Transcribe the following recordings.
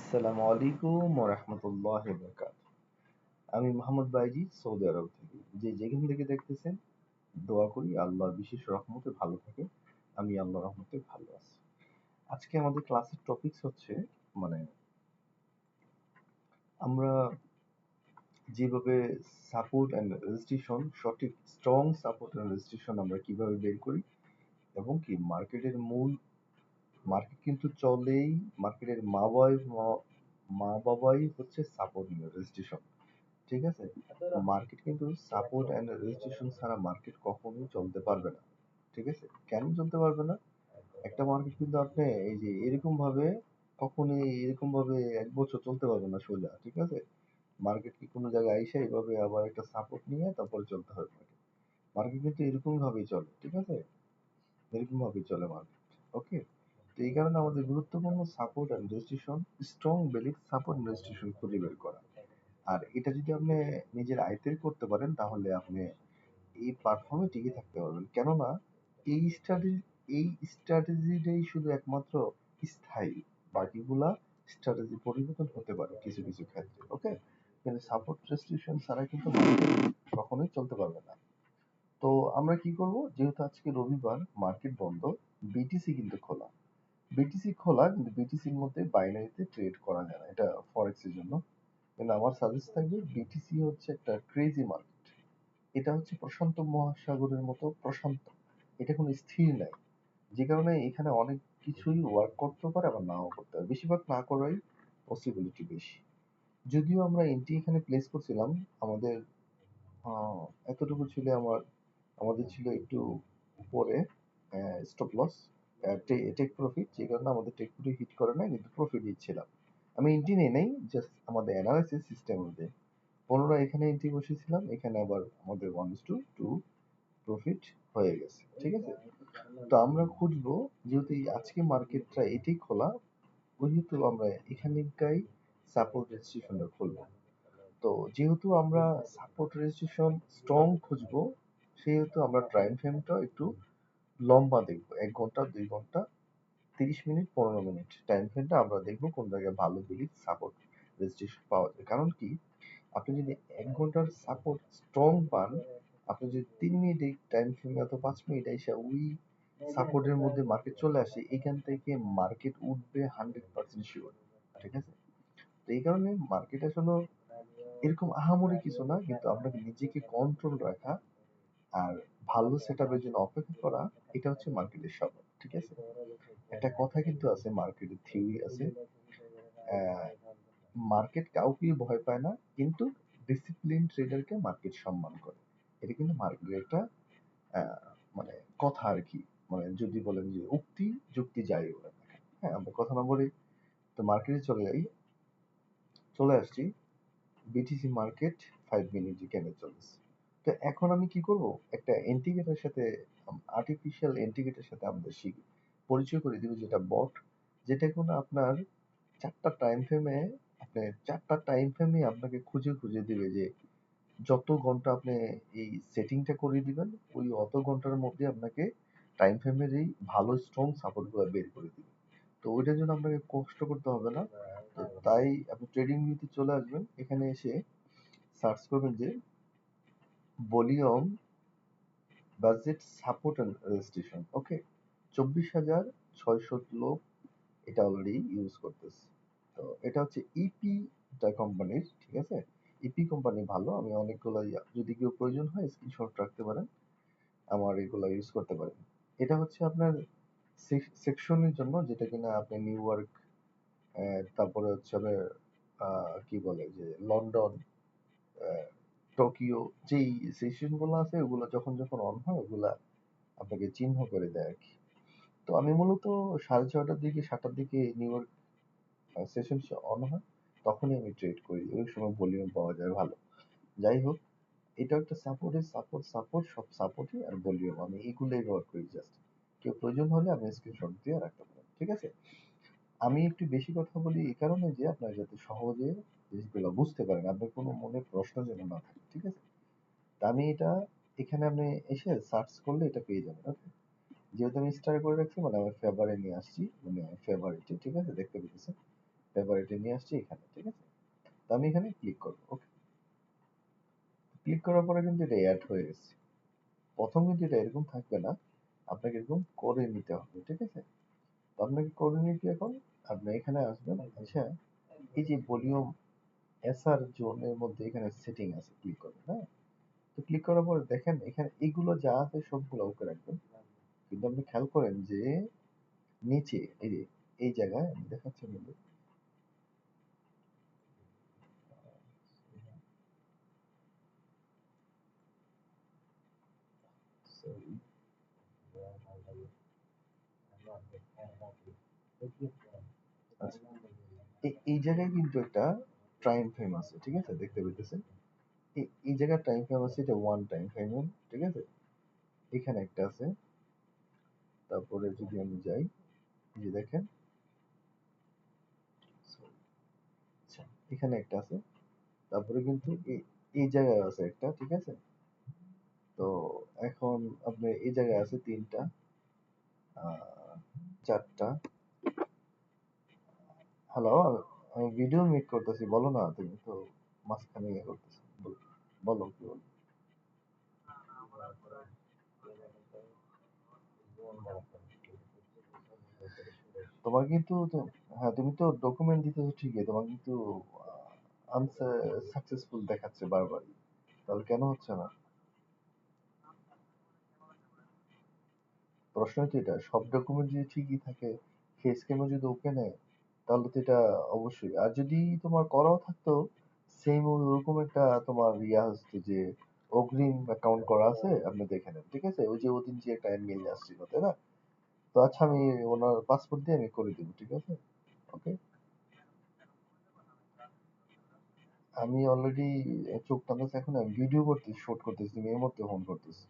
আসসালামু আলাইকুম ওয়া রাহমাতুল্লাহি ওয়া বারাকাতুহু। আমি মোহাম্মদ বাইজি সৌদি আরব থেকে। যেখান থেকে দেখতেছেন, দোয়া করি আল্লাহর বিশেষ রহমতে ভালো থাকেন। আমি আল্লাহর রহমতে ভালো আছি। আজকে আমাদের ক্লাসের টপিকস হচ্ছে মানে আমরা যেভাবে সাপোর্ট অ্যান্ড রেজিস্ট্রেশন সঠিক স্ট্রং সাপোর্ট অ্যান্ড রেজিস্ট্রেশন আমরা কিভাবে বের করি এবং কি মার্কেটের মূল মার্কেট কিন্তু চলেই মার্কেটের মা বাবাই হচ্ছে সাপোর্ট নিয়ে রেজিস্ট্রেশন। ঠিক আছে? মার্কেট কিন্তু সাপোর্ট অ্যান্ড রেজিস্ট্রেশন ছাড়া মার্কেট কখনোই চলতে পারবে না। ঠিক আছে? কেন চলতে পারবে না? একটা মার্কেট কিন্তু আপনি এই যে কখনোই এরকম ভাবে ১ বছর চলতে পারবে না সোজা। ঠিক আছে? মার্কেট কি কোনো জায়গায় আইসা এভাবে আবার একটা সাপোর্ট নিয়ে তারপরে চলতে হবে মার্কেট। মার্কেট কিন্তু এরকম ভাবেই চলে। ঠিক আছে? এরকম ভাবেই চলে মার্কেট। ওকে? তো এই কারণে আমাদের গুরুত্বপূর্ণ support and registration, strong bailiff support and registration খুঁজে বের করা। আর এটা যদি আপনি নিজের আয়ত্তের করতে পারেন তাহলে আপনি এই প্ল্যাটফর্মে টিকে থাকতে পারবেন। কেননা এই স্ট্র্যাটেজি এই স্ট্র্যাটেজিটাই শুধু একমাত্র স্থায়ী। বাকিগুলা স্ট্র্যাটেজি পরিবর্তন হতে পারে কিছু কিছু ক্ষেত্রে। ওকে? কিন্তু সাপোর্ট রেস্ট্রিকশন ছাড়া কিন্তু মার্কেট কখনোই চলতে পারবে না। তো আমরা কি করব? যেহেতু আজকে রবিবার, মার্কেট বন্ধ, বিটিসি কিন্তু খোলা। বিটিসি খোলা কিন্তু বিটিসির মধ্যে বাইনারিতে ট্রেড করা যায় না। এটা ফরেক্স এর জন্য। কিন্তু আমার সাজেস্ট থাকবে বিটিসি হচ্ছে একটা ক্রেজি মার্কেট। এটা হচ্ছে প্রশান্ত মহাসাগরের মতো প্রশান্ত। এটা কোনো স্থির নাই। যে কারণে এখানে অনেক কিছুই ওয়ার্ক করতেও পারে আবার নাও করতে পারে। বেশিরভাগ না করাই পসিবিলিটি বেশি। যদিও আমরা এন্ট্রি এখানে প্লেস করছিলাম, আমাদের আহ, এতটুকু ছিল আমাদের ছিল একটু উপরে স্টপ লস টেক প্রফিট, যে কারণে আমাদের টেক প্রফিট হিট করে না কিন্তু প্রফিট দিচ্ছিলাম। আমি এন্ট্রি নেই নাই, জাস্ট আমাদের অ্যানালাইসিস সিস্টেম অনুযায়ী পুনরায় এখানে এন্ট্রি বসেছিলাম, এখানে আবার আমাদের 1:2 প্রফিট হয়ে গেছে। ঠিক আছে? তো আমরা খুঁজবো, যেহেতু এই আজকে মার্কেটটা এটাই খোলা, যেহেতু আমরা এখানকাই সাপোর্ট রেজিস্ট্রেশনটা খুলবো। তো যেহেতু আমরা সাপোর্ট রেজিস্ট্রেশন স্ট্রং খুঁজবো, সেহেতু আমরা টাইম ফ্রেমটা একটু লম্বা দেখবো। ১ ঘন্টা, ২ ঘন্টা, ৩০ মিনিট, ১৫ মিনিট টাইম ফ্রেমটা আমরা দেখবো কোন জায়গায় ভালো বিলিভ সাপোর্ট রেজিস্ট্রেশন পাওয়া যায়। কারণ কি, আপনি যদি ১ ঘন্টার সাপোর্ট স্ট্রং পান, আপনি যদি ৩ মিনিট এই টাইম ফ্রেমে অথবা ৫ মিনিট এসে ওই সাপোর্টের মধ্যে মার্কেট চলে আসে, এখান থেকে মার্কেট উঠবে 100% শিওর। ঠিক আছে? তো এই কারণে মার্কেট আসলে এরকম আহামরি কিছু না, কিন্তু আপনাকে নিজেকে কন্ট্রোল রাখা আর ভালো সেট আপের জন্য অপেক্ষা করা, এটা হচ্ছে মার্কেটের স্বভাব। ঠিক আছে? একটা কথা কিন্তু আছে, মার্কেটের থিওরি আছে, মার্কেট কাউকেই ভয় পায় না, কিন্তু ডিসিপ্লিন ট্রেডারকে মার্কেট সম্মান করে। এটা কিন্তু মার্কেটের একটা আহ, মানে কথা আর কি। মানে যদি বলেন যে উক্তি যুক্তি যাই বলেন না কেন। হ্যাঁ, আমরা কথা না বলে তো মার্কেটে চলে আসছি। বিটিসি মার্কেট 5 মিনিট ক্যান্ডেল চলছে। তো এখন আমি কি করব? একটা ইন্ডিকেটরের সাথে, আর্টিফিশিয়াল ইন্ডিকেটরের সাথে আমাদের পরিচয় করে দিব, যেটা বট, যেটা কোনো আপনার চারটা টাইম ফ্রেমে চারটা টাইম ফ্রেমে আপনাকে খুঁজে খুঁজে দিবে যে যত ঘন্টা আপনি এই সেটিংটা করে দিবেন, ওই অত ঘন্টার মধ্যে আপনাকে টাইম ফ্রেমের এই ভালো স্ট্রং সাপোর্টগুলো বের করে দিবে। তো ওইটার জন্য আপনাকে কষ্ট করতে হবে না। তো তাই আপনি ট্রেডিং ভিউতে চলে আসবেন, এখানে এসে সার্চ করবেন যে volume budget support and registration. Okay? ২৪,৬০০ লোক এটা অলরেডি ইউজ করতেছে। তো এটা হচ্ছে ইপি কোম্পানির। ঠিক আছে? ইপি কোম্পানি ভালো। আমি অনেকগুলো যদি কেউ প্রয়োজন হয় স্ক্রিনশট রাখতে পারেন, আমার এগুলো ইউজ করতে পারেন। এটা হচ্ছে আপনার সেকশনের জন্য, যেটা কিনা আপনি নিউ ইয়র্ক, তারপরে হচ্ছে আপনার কি বলে যে লন্ডন, আহ, টোকিও, যেই সেশন গুলো আছে ওগুলো যখন যখন অন হয় ওগুলা আপনাকে চিহ্ন করে দেয় আর কি। তো আমি মূলত 6:30টার দিকে 7টার দিকে নিউ ইয়র্ক সেশন অন হয়, তখনই আমি ট্রেড করি। ওই সময় ভলিউম পাওয়া যায় ভালো। যাই হোক, এটা একটা সাপোর্ট সব সাপোর্টই আর ভলিউম আমি এগুলোই ব্যবহার করি জাস্ট। কেউ প্রয়োজন হলে আমি স্ক্রিনশট দিয়ে রাখতে পারেন। ঠিক আছে? আমি একটু বেশি কথা বলি এই কারণে যে আপনারা যাতে সহজে জিনিসগুলো বুঝতে পারেন, আপনার কোনো মনে প্রশ্ন যেন না থাকে। ঠিক আছে? তা আমি এটা এখানে আপনি এসে সার্চ করলে এটা পেয়ে যাবেন। ওকে? যেহেতু আমি স্টার করে রাখছি, মানে আমার ফেভারে নিয়ে আসছি, মানে ফেভারিটে। ঠিক আছে? দেখতে পেতেছেন ফেভারিটে নিয়ে আসছি এখানে, ঠিক আছে? তো আমি এখানে ক্লিক করবো, ওকে। ক্লিক করার পরে কিন্তু এটা অ্যাড হয়ে গেছে। প্রথম কিন্তু এটা এরকম থাকবে না, আপনাকে এরকম করে নিতে হবে, ঠিক আছে? তো আপনাকে করে নিয়ে কি এখন আপনি এখানে আসবেন, আচ্ছা এই যে ভলিউম এসআর জোনের মধ্যে এখানে সেটিং আছে, ক্লিক করবেন, হ্যাঁ। তো ক্লিক করার পরে দেখেন এখানে এগুলো যা আছে সবগুলো ওকে রাখবেন, কিন্তু আপনি খেয়াল করেন যে নিচে এই যে এই জায়গায় আমি দেখাচ্ছি আপনাদের, sorry, আচ্ছা এই জায়গায় কিন্তু একটা টাইম ফ্রেম আছে, ঠিক আছে, দেখতে পেতেছেন? এই জায়গায় টাইম ফ্রেম আছে, এটা ওয়ান টাইম ফ্রেম, ঠিক আছে? এখানে একটা আছে, তারপরে যদি আমি যাই, এই যে দেখেন, আচ্ছা এখানে একটা আছে, তারপরে কিন্তু এই জায়গায় আছে একটা, ঠিক আছে? তো এখন আপনার এই জায়গায় আছে তিনটা, চারটা। হ্যালো, আমি ভিডিও মেক করতেছি, বলো না, তুমি তো মাঝখানে ইয়ে করতেছো, বলো কি বলো। তোমার কিন্তু হ্যাঁ তুমি তো ডকুমেন্ট দিতেছো ঠিকই, তোমার কিন্তু আনসাকসেসফুল দেখাচ্ছে বারবারই, তাহলে কেন হচ্ছে না? প্রশ্ন হচ্ছে এটা, সব ডকুমেন্ট যদি ঠিকই থাকে, ফেস ক্যামও যদি ওকে নেয়, তাহলে তো এটা অবশ্যই। আর যদি তোমার করাও থাকতো সেম ওরকম একটা তোমার ইয়া আসতো যে অগ্রিম অ্যাকাউন্ট করা আছে, আপনি দেখে নেন, ঠিক আছে? ওই যে ওদিন যে একটা মেইল আসছিল, তাই না? তো আচ্ছা আমি ওনার পাসপোর্ট দিয়ে আমি করে দিব, ঠিক আছে? ওকে, আমি অলরেডি চোখ টানতেছি, এখন আমি ভিডিও করতেছি, শুট করতেছি, তুমি এই মুহূর্তে ফোন করতেছি,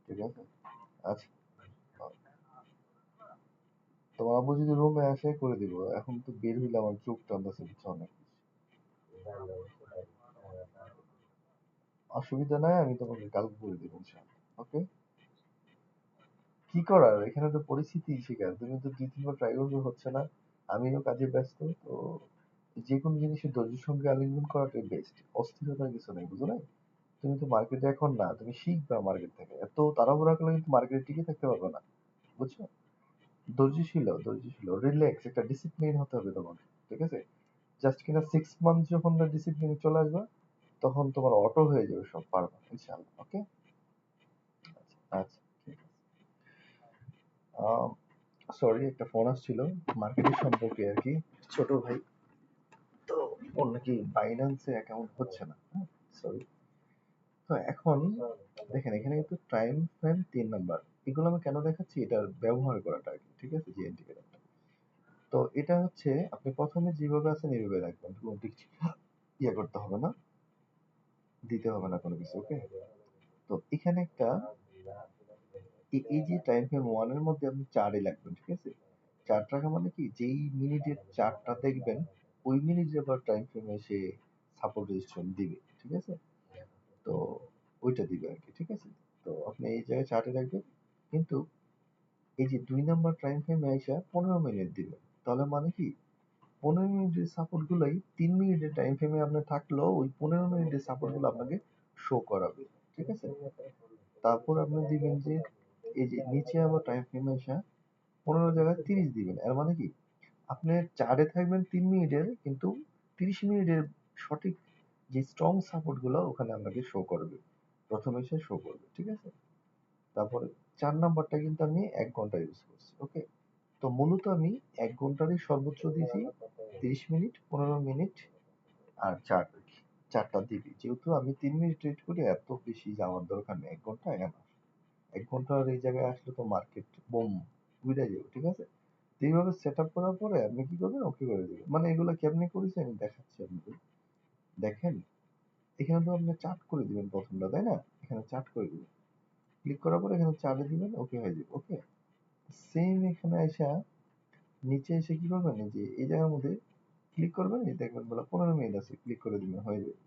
ঠিক আছে? আচ্ছা, তোমার আব্বু যদি রুমে আসে করে দিব, এখন তো বের হইলে আমার চোখ টানতেছে বুঝছো অনেক। অসুবিধা নাই, আমি তোমাকে কালকে করে দিব ইনশাআল্লাহ, ওকে। কি করার, এখানে তো পরিস্থিতি শিকার, তুমি তো দুই তিনবার ট্রাই করবে, হচ্ছে না, আমিও কাজে ব্যস্ত তো, যে কোনো জিনিসের ধৈর্যের সঙ্গে আলিঙ্গন করাটাই বেস্ট, অস্থিরতার কিছু নেই, বুঝো না? তুমি তো মার্কেটে এখন না, তুমি শিখবা মার্কেট থেকে, এত তাড়াহুড়া করলে কিন্তু মার্কেটে টিকে থাকতে পারবে না, বুঝছো? ধৈর্যশীল রিল্যাক্স, একটা ডিসিপ্লিন হতে হবে তোমাকে, ঠিক আছে? জাস্ট কিনা 6 মান্থ যখন ডিসিপ্লিনে চলে আসবা, তখন তোমার অটো হয়ে যাবে, সব পারবা ইনশাআল্লাহ, ওকে। আচ্ছা, ঠিক আছে। সরি, একটা ফোন আসছিল মার্কেটের সম্পর্কে আর কি, ছোট ভাই, তো ওর নাকি বাইন্যান্সে অ্যাকাউন্ট হচ্ছে না, হ্যাঁ, সরি। তো এখন দেখেন এখানে কিন্তু টাইম ফ্রেম 3 নাম্বার, এগুলো আমি কেন দেখাচ্ছি, এটার ব্যবহার করাটা আর কি, ঠিক আছে? যে ইন্ডিকেটরটা, তো এটা হচ্ছে আপনি প্রথমে যেভাবে আছেন এইভাবে রাখবেন, কোনো কিছু ইয়ে করতে হবে না, দিতে হবে না কোনো কিছু, ওকে। তো এখানে একটা এই যে টাইম ফ্রেম ওয়ানের মধ্যে আপনি চারই লাগবেন, ঠিক আছে? চার রাখা মানে কি, যেই মিনিটের চারটা দেখবেন ওই মিনিটে আবার টাইম ফ্রেমে সে সাপোর্ট রেজিস্ট্রেশন দিবে, ঠিক আছে? তো ওইটা দিবে আর কি, ঠিক আছে? তো আপনি এই জায়গায় চার্টে রাখবেন, কিন্তু এই যে 2 নাম্বার টাইম ফ্রেমে আইসা 15 মিনিট দিবে, তাহলে মানে কি 15 মিনিটের সাপোর্ট গুলাই 3 মিনিটের টাইম ফ্রেমে আপনার থাকলেও ওই 15 মিনিটের সাপোর্ট গুলো আপনাকে শো করাবে, ঠিক আছে? তারপর আপনি দিবেন যে এই যে নিচে আবার টাইম ফ্রেমে আসা 15 জায়গায় 30 দিবেন, এর মানে কি আপনি চারে থাকবেন 3 মিনিটের, কিন্তু 30 মিনিটের সঠিক যে স্ট্রং সাপোর্ট গুলো ওখানে আপনাকে শো করবে, প্রথমে এসে শো করবে, ঠিক আছে? তারপরে 4 নাম্বারটা কিন্তু আমি 1 ঘন্টা ইউজ করছি, ওকে। তো মূলত আমি 1 ঘন্টারই সর্বোচ্চ দিয়েছি 30 মিনিট, 15 মিনিট, আর চারটা দিবি, যেহেতু আমি 3 মিনিট ট্রেড করি, এত বেশি যাওয়ার দরকার নেই, 1 ঘন্টা এনাফ। 1 ঘন্টার এই জায়গায় আসলে তো মার্কেট বোম উড়ে যাবে, ঠিক আছে? তো এইভাবে সেট আপ করার পরে আপনি কি করবেন, ওকে করে দিবেন, মানে এগুলো কেমনি করেছি আমি দেখাচ্ছি আপনাকে, দেখেন এখানে তো আপনি চার্ট করে দিবেন প্রথমটা, তাই না? এখানে চার্ট করে দিবেন, ক্লিক করার পরে এখানে চার্টে দিবেন, ওকে হয়ে যাবে, ওকে। সেম এখানে এসে নিচে এসে কি করবেন, এই যে এই জায়গার মধ্যে ক্লিক করবেন, এই দেখবেন বলে 15 মিনিট আছে, ক্লিক করে দিবেন, হয়ে যাবে।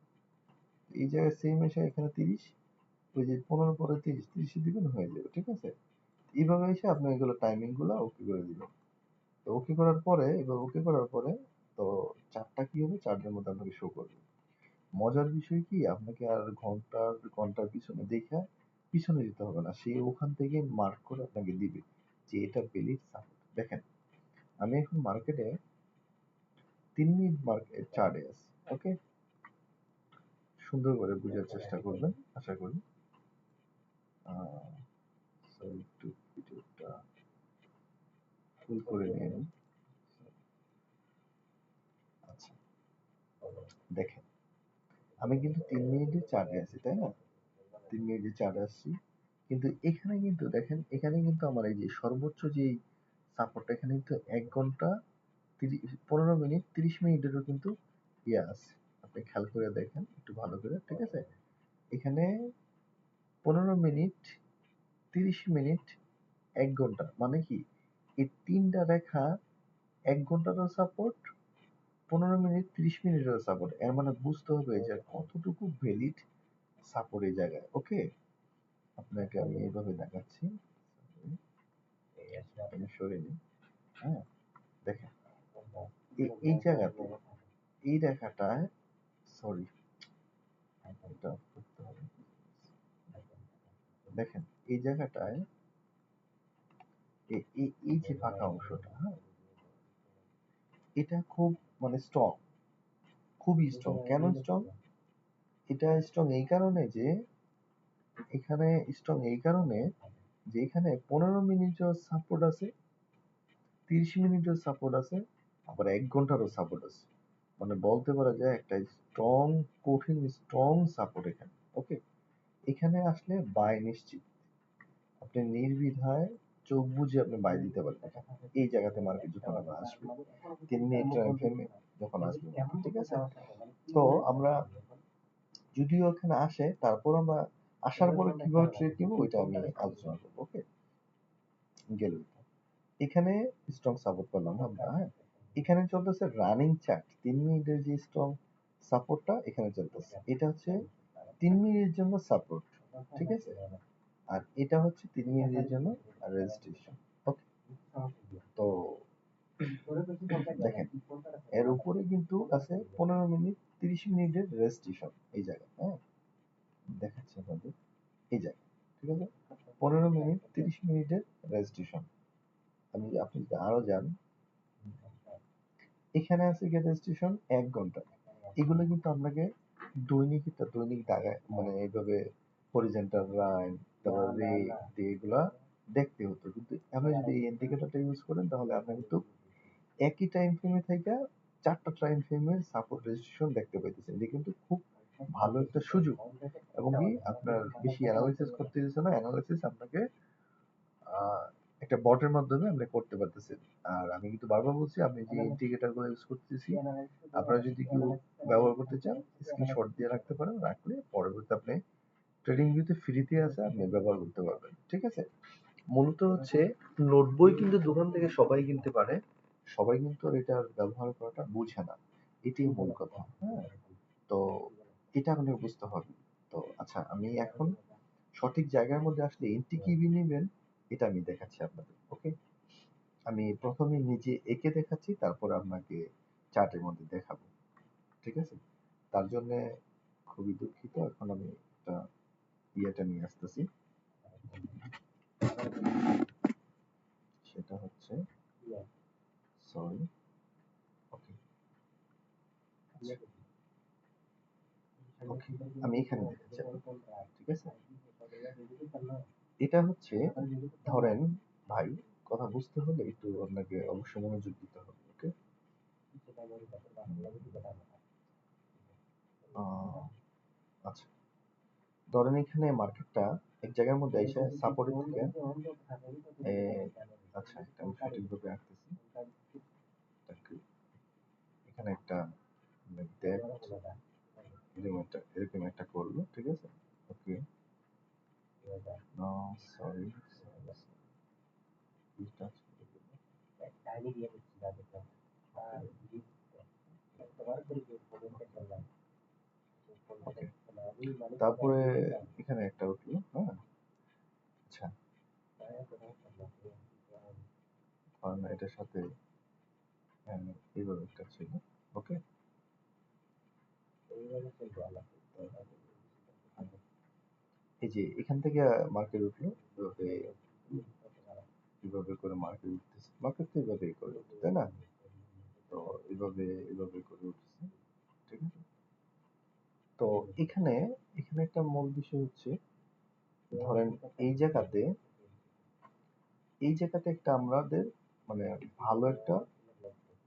এই জায়গায় সেম এসে এখানে 30, ওই যে 15 পরে 30, 30 দিবেন, হয়ে যাবে, ঠিক আছে? এইভাবে এসে আপনি এগুলো টাইমিং গুলো ওকে করে দিবেন। তো ওকে করার পরে, এবার ওকে করার পরে, তো হবে চার্টের মধ্যে আপনাকে শো করবে। মজার বিষয় কি, আপনাকে আর ঘন্টার পিছনে দেখা পিছনে যেতে হবে না, সে ওখান থেকে মার্ক করে আপনাকে দিবে যে এটা বেলির সাপোর্ট। দেখেন আমি এখন মার্কেটে 3 মিনিট মার্কেট চার্টে আছি। ওকে, সুন্দর করে বোঝার চেষ্টা করবেন আশা করি। সরি, একটু ভিডিওটা ফুল করে নিয়ে নিন। আচ্ছা, দেখেন আমি কিন্তু 3 মিনিটের চার্টে আছি, তাই না? 3 মিনিটের চার্টে আসছি, কিন্তু এখানে কিন্তু দেখেন, এখানে কিন্তু আমার এই যে সর্বোচ্চ যে সাপোর্টটা, এখানে কিন্তু 1 ঘন্টা 15 মিনিট 30 মিনিটেরও কিন্তু ইয়ে আছে। আপনি খেয়াল করে দেখেন একটু ভালো করে, ঠিক আছে? এখানে 15 মিনিট 30 মিনিট 1 ঘন্টা, মানে কি এই তিনটা রেখা 1 ঘন্টারও সাপোর্ট, 15 মিনিট 30 মিনিটেরও সাপোর্ট। এর মানে বুঝতে হবে যে কতটুকু ভ্যালিড সাপোর্ট এই জায়গায়। ওকে, আপনাকে আমি এইভাবে দেখাচ্ছি, আমি সরিয়ে নিই। হ্যাঁ, দেখেন এই জায়গাতে এই রেখাটায়, সরি এটা off করতে হবে। দেখেন এই জায়গাটায় এই যে ফাঁকা অংশটা, হ্যাঁ, এটা খুব মানে স্ট্রং, খুবই স্ট্রং। কেন স্ট্রং? এটা স্ট্রং এই কারণে যে এখানে স্ট্রং এই কারণে যে এখানে 15 মিনিটের সাপোর্ট আছে, 30 মিনিটের সাপোর্ট আছে, আবার 1 ঘন্টারও সাপোর্ট আছে। মানে বলতে পারা যায় একটা স্ট্রং, কঠিন স্ট্রং সাপোর্ট এখানে। ওকে, এখানে আসলে বাই নিশ্চিত, আপনি নির্দ্বিধায় চোখ বুজে আপনি বাই দিতে পারবেন এই জায়গাতে মার্কেট যখন আবার আসবে, 3 মিনিট টাইম ফ্রেমে যখন আসবে, ঠিক আছে? তো আমরা যদিও এখানে আসে, তারপর আমরা আসার পরে কিভাবে ট্রেড নিব ওইটা আমি আলোচনা করবো। ওকে, গেল এখানে স্ট্রং সাপোর্ট করলাম আমরা, হ্যাঁ, এখানে চলতেছে রানিং চার্ট। 3 মিনিটের যে স্ট্রং সাপোর্টটা এখানে চলতেছে, এটা হচ্ছে 3 মিনিটের জন্য সাপোর্ট, ঠিক আছে? আর এটা হচ্ছে 3 মিনিটের জন্য রেজিস্ট্রেশন। ওকে, তো দেখেন এর উপরে কিন্তু আছে 15 মিনিট 30 মিনিটের রেজিস্ট্রেশন এই জায়গায়, হ্যাঁ, দেখাচ্ছি আপনাদের এই জায়গায়, ঠিক আছে? 15 মিনিট 30 মিনিটের রেজিস্ট্রেশন। আপনি যদি আরো যান, এখানে আছে গিয়ে রেজিস্ট্রেশন 1 ঘন্টা। এগুলো কিন্তু আপনাকে দৈনিক দাগায় মানে এইভাবে হরিজন্টাল লাইন, তারপর রে এগুলা দেখতে হতো, কিন্তু আপনি যদি এই ইন্ডিকেটরটা ইউজ করেন তাহলে আপনি কিন্তু একই টাইম ফ্রেমে থেকে 4টা টাইম ফ্রেমের সাপোর্ট রেজিস্ট্রেশন দেখতে পাইতেছেন। এটা কিন্তু খুব ভালো একটা সুযোগ, এবং কি আপনার বেশি অ্যানালাইসিস করতে দিচ্ছে না, অ্যানালাইসিস আপনাকে একটা বটের মাধ্যমে আমরা করতে পারতেছি। আর আমি কিন্তু বারবার বলছি, আপনি যে ইন্ডিকেটর গুলো ইউজ করতেছি, আপনারা যদি কেউ ব্যবহার করতে চান স্ক্রিনশট দিয়ে রাখতে পারেন, রাখলে পরবর্তীতে আপনি ট্রেডিং ভিউতে ফ্রিতে আছে আপনি ব্যবহার করতে পারবেন, ঠিক আছে? মূলত হচ্ছে নোট বই কিন্তু দোকান থেকে সবাই কিনতে পারে, সবাই কিন্তু এটার ব্যবহার করাটা বুঝে না, এটাই মূল কথা। হ্যাঁ, তো এটা আপনাকে বুঝতে হবে। তো আচ্ছা, আমি এখন সঠিক জায়গার মধ্যে আসলে এন্ট্রি কিভাবে নেবেন এটা আমি দেখাচ্ছি আপনাদের। ওকে, আমি প্রথমে নিজে এঁকে দেখাচ্ছি, তারপর আপনাকে চার্টের মধ্যে দেখাবো, ঠিক আছে? তার জন্য খুবই দুঃখিত, এখন আমি একটা ইয়েটা নিয়ে আসতেছি, সেটা হচ্ছে, সরি, ওকে, ওকে, আমি এখানে দেখাচ্ছি আপনাকে, ঠিক আছে? এটা হচ্ছে, ধরেন ভাই, কথা বুঝতে হলে একটু আপনাকে অবশ্যই মনোযোগ দিতে হবে। ওকে, আচ্ছা, ধরেন এখানে মার্কেটটা এক জায়গার মধ্যে এসে সাপোর্টের থেকে আচ্ছা, এটা আমি সঠিকভাবে আঁকতেছি, এখানে একটা এরকম একটা করলো, ঠিক আছে? ওকে, সরি, তারপরে এখানে একটা উঠলো, হ্যাঁ, আচ্ছা, এটার সাথে এইভাবে একটা ছিল। ওকে, যে এখান থেকে মার্কেট উঠলো, এভাবে এভাবে করে মার্কেট উঠতেছে, মার্কেট তো এভাবেই করে উঠছে, তাই না? তো এভাবে এভাবে করে উঠছে, ঠিক আছে? তো এখানে এখানে একটা মূল বিষয় হচ্ছে, ধরেন এই জায়গাতে এই জায়গাতে একটা আমাদের মানে ভালো একটা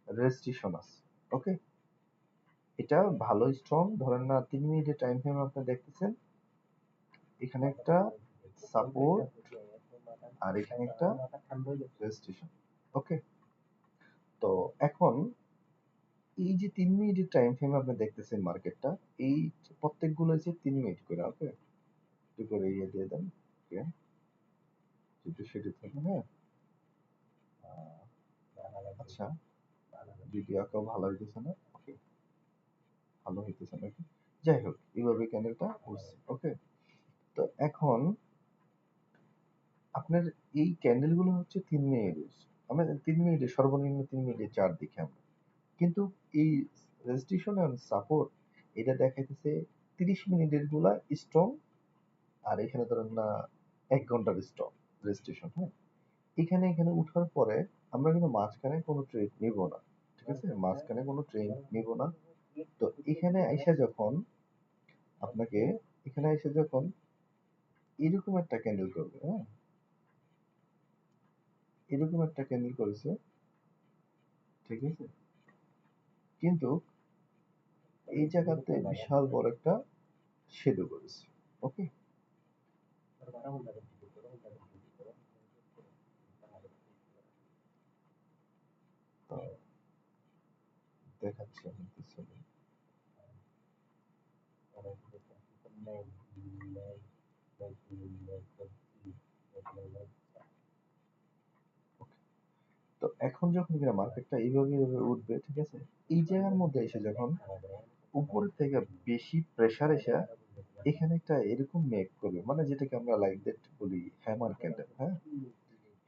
রেজিস্ট্রেশন আছে, ওকে? এটা ভালো স্ট্রং, ধরেন না 3 মিনিটের টাইম ফ্রেম আপনি দেখতেছেন, এখানে একটা সাপোর্ট আর এখানে একটা রেজিস্ট্রেশন, ওকে? তো এখন এই যে 3 মিনিটের টাইম ফ্রেম আপনি দেখতেছেন মার্কেটটা, এই প্রত্যেকগুলো হচ্ছে 3 মিনিট করে, ওকে? একটু করে ইয়ে দিয়ে দেন, ওকে? একটু সেটি থাকে, হ্যাঁ। আচ্ছা, ভিডিও আঁকাও ভালো হইতেছে না, ওকে? ভালো হইতেছে নাকি? যাই হোক, এইভাবে ক্যান্ডেলটা উঠছে, ওকে? তো এখন আপনার এই ক্যান্ডেলগুলো হচ্ছে 3 মিনিটের, আমরা 3 মিনিটের সর্বনিম্ন 3 মিনিটের চার্ট দেখি আমরা, কিন্তু এই রেজিস্ট্রেশন এন্ড সাপোর্ট এটা দেখাইতেছে 30 মিনিটের গুলা স্ট্রং, আর এখানে ধরেন না 1 ঘন্টার স্ট্রং রেজিস্ট্রেশন, হ্যাঁ? এখানে এখানে উঠার পরে আমরা কিন্তু মাঝখানে কোনো ট্রেড নিব না, ঠিক আছে? মাঝখানে কোনো ট্রেড নিব না। তো এখানে আইসা যখন আপনাকে এখানে আইসা যখন এরকম একটা ক্যান্ডেল করবে, হ্যাঁ, এরকম একটা ক্যান্ডেল করেছে, ঠিক আছে? কিন্তু এই জায়গাতে বিশাল বড় একটা শ্যাডো করেছে, ওকে? তো দেখাচ্ছি আমি পিছনে, ওকে? তো এখন যখন কিনা মার্কেটটা এইভাবে এইভাবে উঠবে, ঠিক আছে? এই জায়গার মধ্যে এসে যখন উপর থেকে বেশি প্রেসার এসে এখানে একটা এরকম মেক করবে, মানে যেটাকে আমরা লাইক দ্যাট বলি হ্যামার ক্যান্ডেল, হ্যাঁ?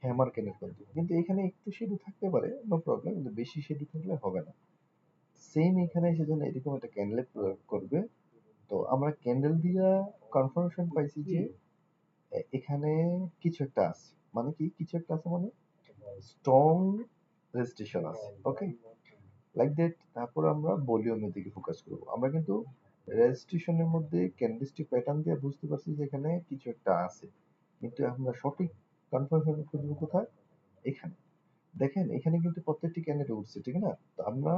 হ্যামার ক্যান্ডেল করবে, কিন্তু এখানে একটু শ্যাডো থাকতে পারে, নো প্রবলেম, কিন্তু বেশি শ্যাডো থাকলে হবে না। সেম এখানে এসে যখন এরকম একটা ক্যান্ডেল প্রয়োগ করবে, তো আমরা ক্যান্ডেল দিয়া কনফার্মেশন পাইছি যে এখানে কিছু একটা আছে, মানে কি কিছু একটা আছে মানে স্ট্রং রেজিস্ট্রেশন আছে, ওকে? Like that. তারপর আমরা ভলিউমের দিকে ফোকাস করব, আমরা কিন্তু রেজিস্ট্রেশনের মধ্যে ক্যান্ডেলস্টিক প্যাটার্ন দিয়ে বুঝতে পারছি যে এখানে কিছু একটা আছে, কিন্তু আমরা সঠিক কনফার্মেশন খুঁজবো কোথায়? এখানে দেখেন, এখানে কিন্তু প্রত্যেকটি ক্যান্ডেল উঠছে, ঠিক না? তো আমরা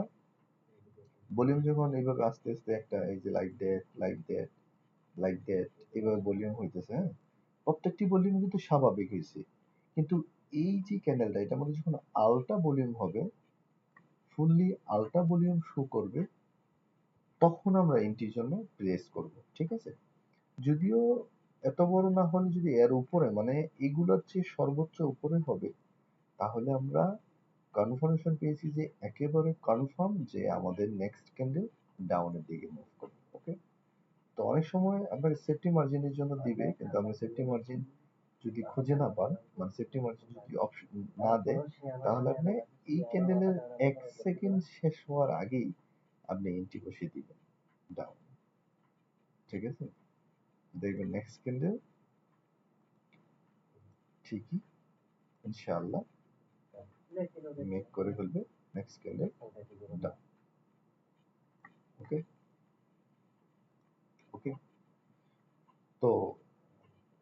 ভলিউম যখন এইভাবে আস্তে আস্তে একটা এই যে like that like that like that এইভাবে ভলিউম হইতেছে, হ্যাঁ? প্রত্যেকটি ভলিউম কিন্তু স্বাভাবিক হয়েছে, কিন্তু এই যে ক্যান্ডেলটা এটার মধ্যে যখন আলট্রা ভলিউম হবে, ফুললি আলট্রা ভলিউম শো করবে, তখন আমরা এন্ট্রির জন্য প্রেস করব, ঠিক আছে? যদিও এত বড় না হলে যদি এর উপরে মানে এগুলোর চেয়ে সর্বোচ্চ উপরে হবে, তাহলে আমরা কনফার্মেশন পেয়েছি যে একেবারে কনফার্ম যে আমাদের নেক্সট ক্যান্ডেল ডাউনের দিকে মুভ করবে, ওকে? তো অনেক সময় আপনার সেফটি মার্জিনের জন্য দিবে, কিন্তু আমরা সেফটি মার্জিন যদি খুঁজে না পান, মানে সেফটি মার্জিন যদি অপশন না দেয়, তাহলে আপনি এই ক্যান্ডেলের 1 সেকেন্ড শেষ হওয়ার আগেই আপনি এন্ট্রি বসিয়ে দিবেন ডাউন, ঠিক আছে? দেখবেন নেক্সট ক্যান্ডেল ঠিকই ইনশাআল্লাহ মেক করে ফেলবে, নেক্সট ক্যান্ডেল ডাউন, ওকে? ওকে? তো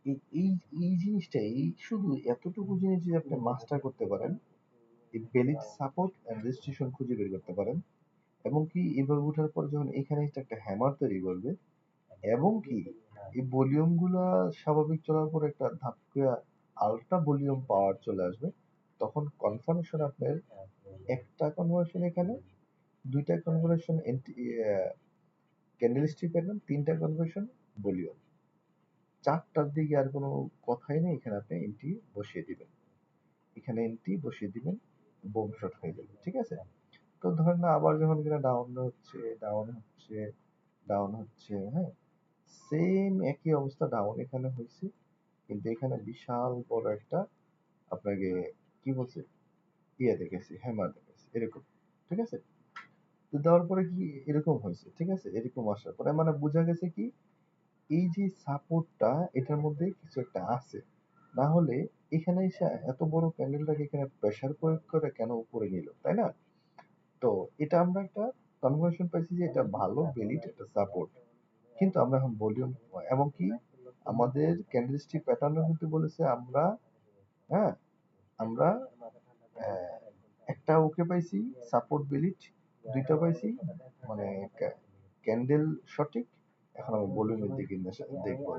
এই এই এই জিনিসটা, এই শুধু এতটুকু জিনিস যদি আপনি মাস্টার করতে পারেন, এই ভ্যালিড সাপোর্ট এন্ড রেজিস্ট্রেশন খুঁজে বের করতে পারেন, এবং কি এভাবে ওঠার পর যখন এখানে একটা হ্যামার তৈরি করবে, এবং কি এই ভলিউম গুলা স্বাভাবিক চলার পর একটা ধাপ করে আলট্রা ভলিউম পাওয়ার চলে আসবে, তখন কনফার্মেশন আপনার একটা কনভার্সন এখানে, দুইটা কনভার্সন ক্যান্ডেলস্টিক প্যাটার্ন, তিনটা কনভার্সন ভলিউম, চারটার দিকে আর কোনো কথাই নেই, এখানে আপনি এন্ট্রি বসিয়ে দিবেন, এখানে এন্ট্রি বসিয়ে দিবেন, বোম শট হয়ে যাবে, ঠিক আছে? তো ধরেন না আবার যখন কিনা ডাউন হচ্ছে ডাউন হচ্ছে ডাউন হচ্ছে, হ্যাঁ, সেম একই অবস্থা ডাউন এখানে হয়েছে, কিন্তু এখানে বিশাল বড় একটা আপনাকে কি বলছে ইয়ে দেখেছি, হ্যামার দেখেছি এরকম, ঠিক আছে? তো দেওয়ার পরে কি এরকম হয়েছে, ঠিক আছে? এরকম আসার পরে মানে বোঝা গেছে কি এই যে সাপোর্টটা এটার মধ্যে কিছু একটা আছে, না হলে এখানে এসে এত বড় প্যান্ডেলটাকে এখানে প্রেসার প্রয়োগ করে কেন উপরে নিল, তাই না? তো এটা আমরা একটা কনফার্মেশন পাইছি যে এটা ভালো ভ্যালিড একটা সাপোর্ট। কিন্তু আমরা এখন ভলিউম এবং কি আমাদের ক্যান্ডেলস্টিক প্যাটার্নও কিন্তু বলেছে আমরা, হ্যাঁ, আমরা একটা ওকে পাইছি সাপোর্ট ভ্যালিড, দুইটা পাইছি মানে ক্যান্ডেল সঠিক। এখন আমি ভলিউমের দিকে দেখবো।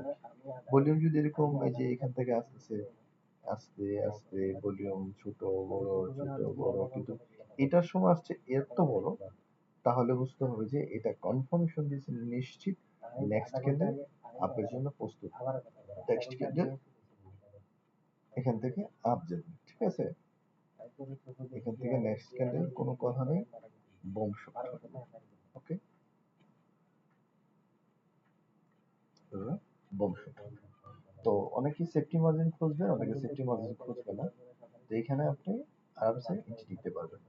ভলিউম যদি এরকম এই যে এখান থেকে আসতেছে আস্তে আস্তে ভলিউম ছোট বড় ছোট বড়, কিন্তু এটার সময় আসছে এত বড়, তাহলে বুঝতে হবে যে এটা কনফার্মেশন দিয়েছে নিশ্চিত নেক্সট ক্যান্ডেল আপের জন্য প্রস্তুত। নেক্সট ক্যান্ডেল এখান থেকে আপ যাবে, ঠিক আছে? এখান থেকে নেক্সট ক্যান্ডেল কোনো কথা নেই, বোম শট হবে। ওকে, বোম শট। তো অনেকে সেফটি মার্জিন খুঁজবে, অনেকে সেফটি মার্জিন খুঁজবে না। তো এখানে আপনি আরামসে এন্ট্রি নিতে পারবেন।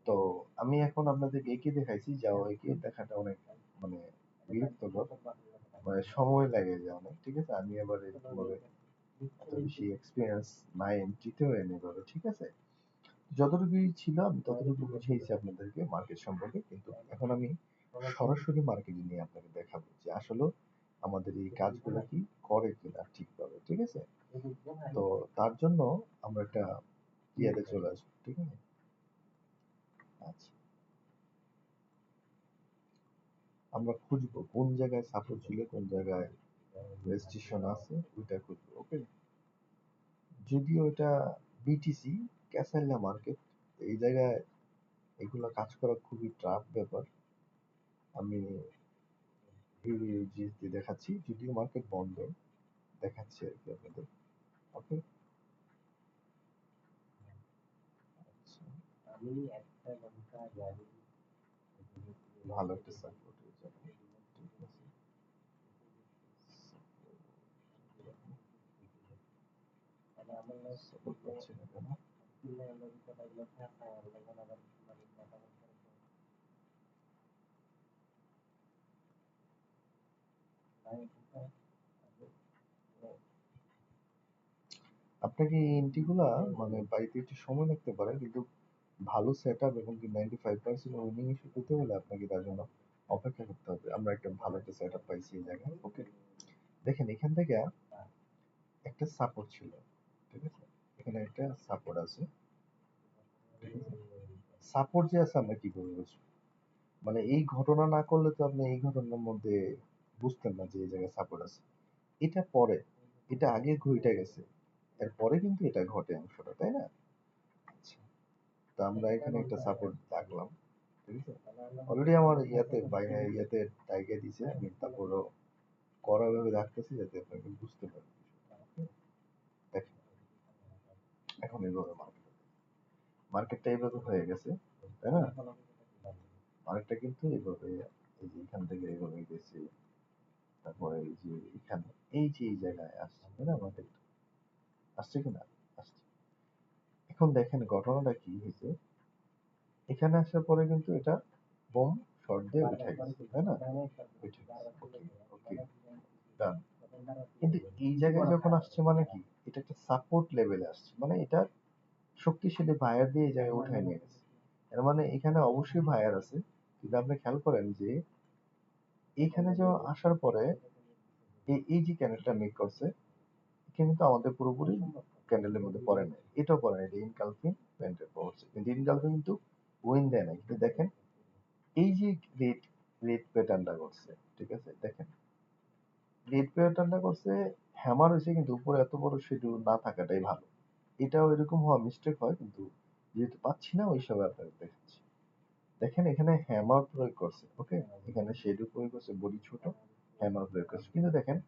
তো আমি এখন আপনাদেরকে এঁকে দেখাইছি, যা এঁকে দেখাটা অনেক মানে বিরক্তকর, মানে সময় লাগে যায় অনেক, ঠিক আছে? আমি আবার এরকম ভাবে এত বেশি এক্সপিরিয়েন্স নাই এন্ট্রিতেও এনে এভাবে, ঠিক আছে? যতটুকু ছিল আমি ততটুকু বুঝিয়েছি আপনাদেরকে মার্কেট সম্পর্কে, কিন্তু এখন আমি সরাসরি মার্কেটিং নিয়ে আপনাকে দেখাবো যে আসলে আমাদের এই কাজগুলো কি করে কিনা ঠিকভাবে, ঠিক আছে? তো তার জন্য আমরা একটা ইয়াতে চলে আসবো, ঠিক আছে? আচ্ছা, আমরা খুঁজবো কোন জায়গায় সাপোর্ট ছিল, কোন জায়গায় রেজিস্ট্রেশন আছে, ওইটা খুঁজবো। ওকে, যদিও এটা বিটিসি ক্যাসাইলা মার্কেট, এই জায়গায় এগুলো কাজ করা খুবই টাফ ব্যাপার। আমি ইউজিএসডি দেখাচ্ছি, যদিও মার্কেট বন্ধ দেখাচ্ছে আর কি আপনাদের। ওকে, ভালো একটা সাপোর্ট হয়ে যাবে, ঠিক আছে? সাপোর্ট পাচ্ছি না কেন? আপনাকে এই এন্ট্রি গুলা মানে পাইতে একটু সময় লাগতে পারে, কিন্তু ভালো সেট আপ এবং কি 95% উইনিং ইস্যু পেতে হলে আপনাকে তার জন্য অপেক্ষা করতে হবে। আমরা একটা ভালো একটা সেট আপ পাইছি এই জায়গায়। ওকে, দেখেন এখান থেকে একটা সাপোর্ট ছিল, ঠিক আছে? এখানে একটা সাপোর্ট আছে, ঠিক আছে? সাপোর্ট যে আছে আমরা কি করে বুঝবো? মানে এই ঘটনা না করলে তো আপনি এই ঘটনার মধ্যে বুঝতেন না যে এই জায়গায় সাপোর্ট আছে। এটা পরে, এটা আগে ঘটে গেছে, এরপরে কিন্তু এটা ঘটে অংশটা, তাই না? আচ্ছা, তো আমরা এখানে একটা সাপোর্ট রাখলাম, ঠিক আছে? অলরেডি আমার ইয়াতে টাইগে দিছে, আমি তারপরও কড়া ভাবে রাখতেছি যাতে আপনাকে বুঝতে পারেন বিষয়টা। Okay? দেখেন এখন এইভাবে মার্কেটটা এইভাবে হয়ে গেছে, তাই না? মার্কেটটা কিন্তু এইভাবে এই যে এখান থেকে এইভাবে গেছে, তারপরে এই যে এখানে এই যে এই জায়গায় আসছে, তাই না? মার্কেট আসছে কিনা, আসছে। এখন দেখেন ঘটনাটা কি হয়েছে, এখানে আসার পরে কিন্তু এটা বোম শর্ট দিয়ে উঠে গেছে, তাই না? উঠে গেছে, ওকে, ওকে, ডান। কিন্তু এই জায়গায় যখন আসছে মানে কি, এটা একটা সাপোর্ট লেভেলে আসছে, মানে এটা শক্তিশালী বায়ার দিয়ে এই জায়গায় উঠায় নিয়ে গেছে। এর মানে এখানে অবশ্যই বায়ার আছে। কিন্তু আপনি খেয়াল করেন যে এইখানে যে আসার পরে এই যে ক্যান্ডেলটা মেক করছে, এটা কিন্তু আমাদের পুরোপুরি ক্যান্ডেলের মধ্যে পড়ে নাই, এটাও পড়ে নাই, এটা ইনকালফিং ক্যান্ডেল পড়ছে, কিন্তু ইনকালফিং কিন্তু উইন দেয় না। কিন্তু দেখেন এই যে রেড রেড প্যাটার্নটা করছে, ঠিক আছে? দেখেন রেড প্যাটার্নটা করছে, হ্যামার হয়েছে, কিন্তু উপরে এত বড় শিডিউল না থাকাটাই ভালো। এটাও এরকম হওয়া মিস্টেক হয়, কিন্তু যেহেতু পাচ্ছি না ওই হিসাবে আপনাকে দেখাচ্ছি। দেখেন এখানে হ্যামার প্রয়োগ করছে, ওকে, এখানে শেডও প্রয়োগ করছে, বডি ছোট, হ্যামার প্রয়োগ করছে, কিন্তু দেখেন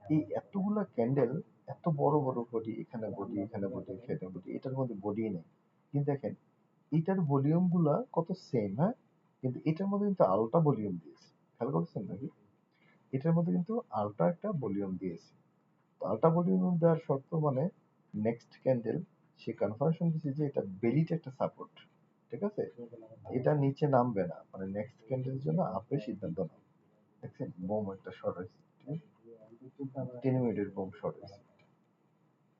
এই এতগুলা ক্যান্ডেল, এত বড় বড় বডি, এখানে বডি, এখানে বডি, এখানে বডি, এটার মধ্যে বডি নেই। কিন্তু দেখেন এটার ভলিউম গুলা কত সেম, হ্যাঁ, কিন্তু এটার মধ্যে কিন্তু আলট্রা ভলিউম দিয়েছে, খেয়াল করছেন নাকি? এটার মধ্যে কিন্তু আলট্রা একটা ভলিউম দিয়েছে। তো আলট্রা ভলিউম দেওয়ার শর্ত মানে নেক্সট ক্যান্ডেল সে কনফার্মেশন দিচ্ছে যে এটা বেলিট একটা সাপোর্ট, ঠিক আছে? এটা নিচে নামবে না, মানে নেক্সট ক্যান্ডেলের জন্য আপনি সিদ্ধান্ত নাও। দেখছেন বোম একটা শর্ট হয়েছে, ঠিক আছে? 3 মিনিটের কম শর্ট হয়েছে।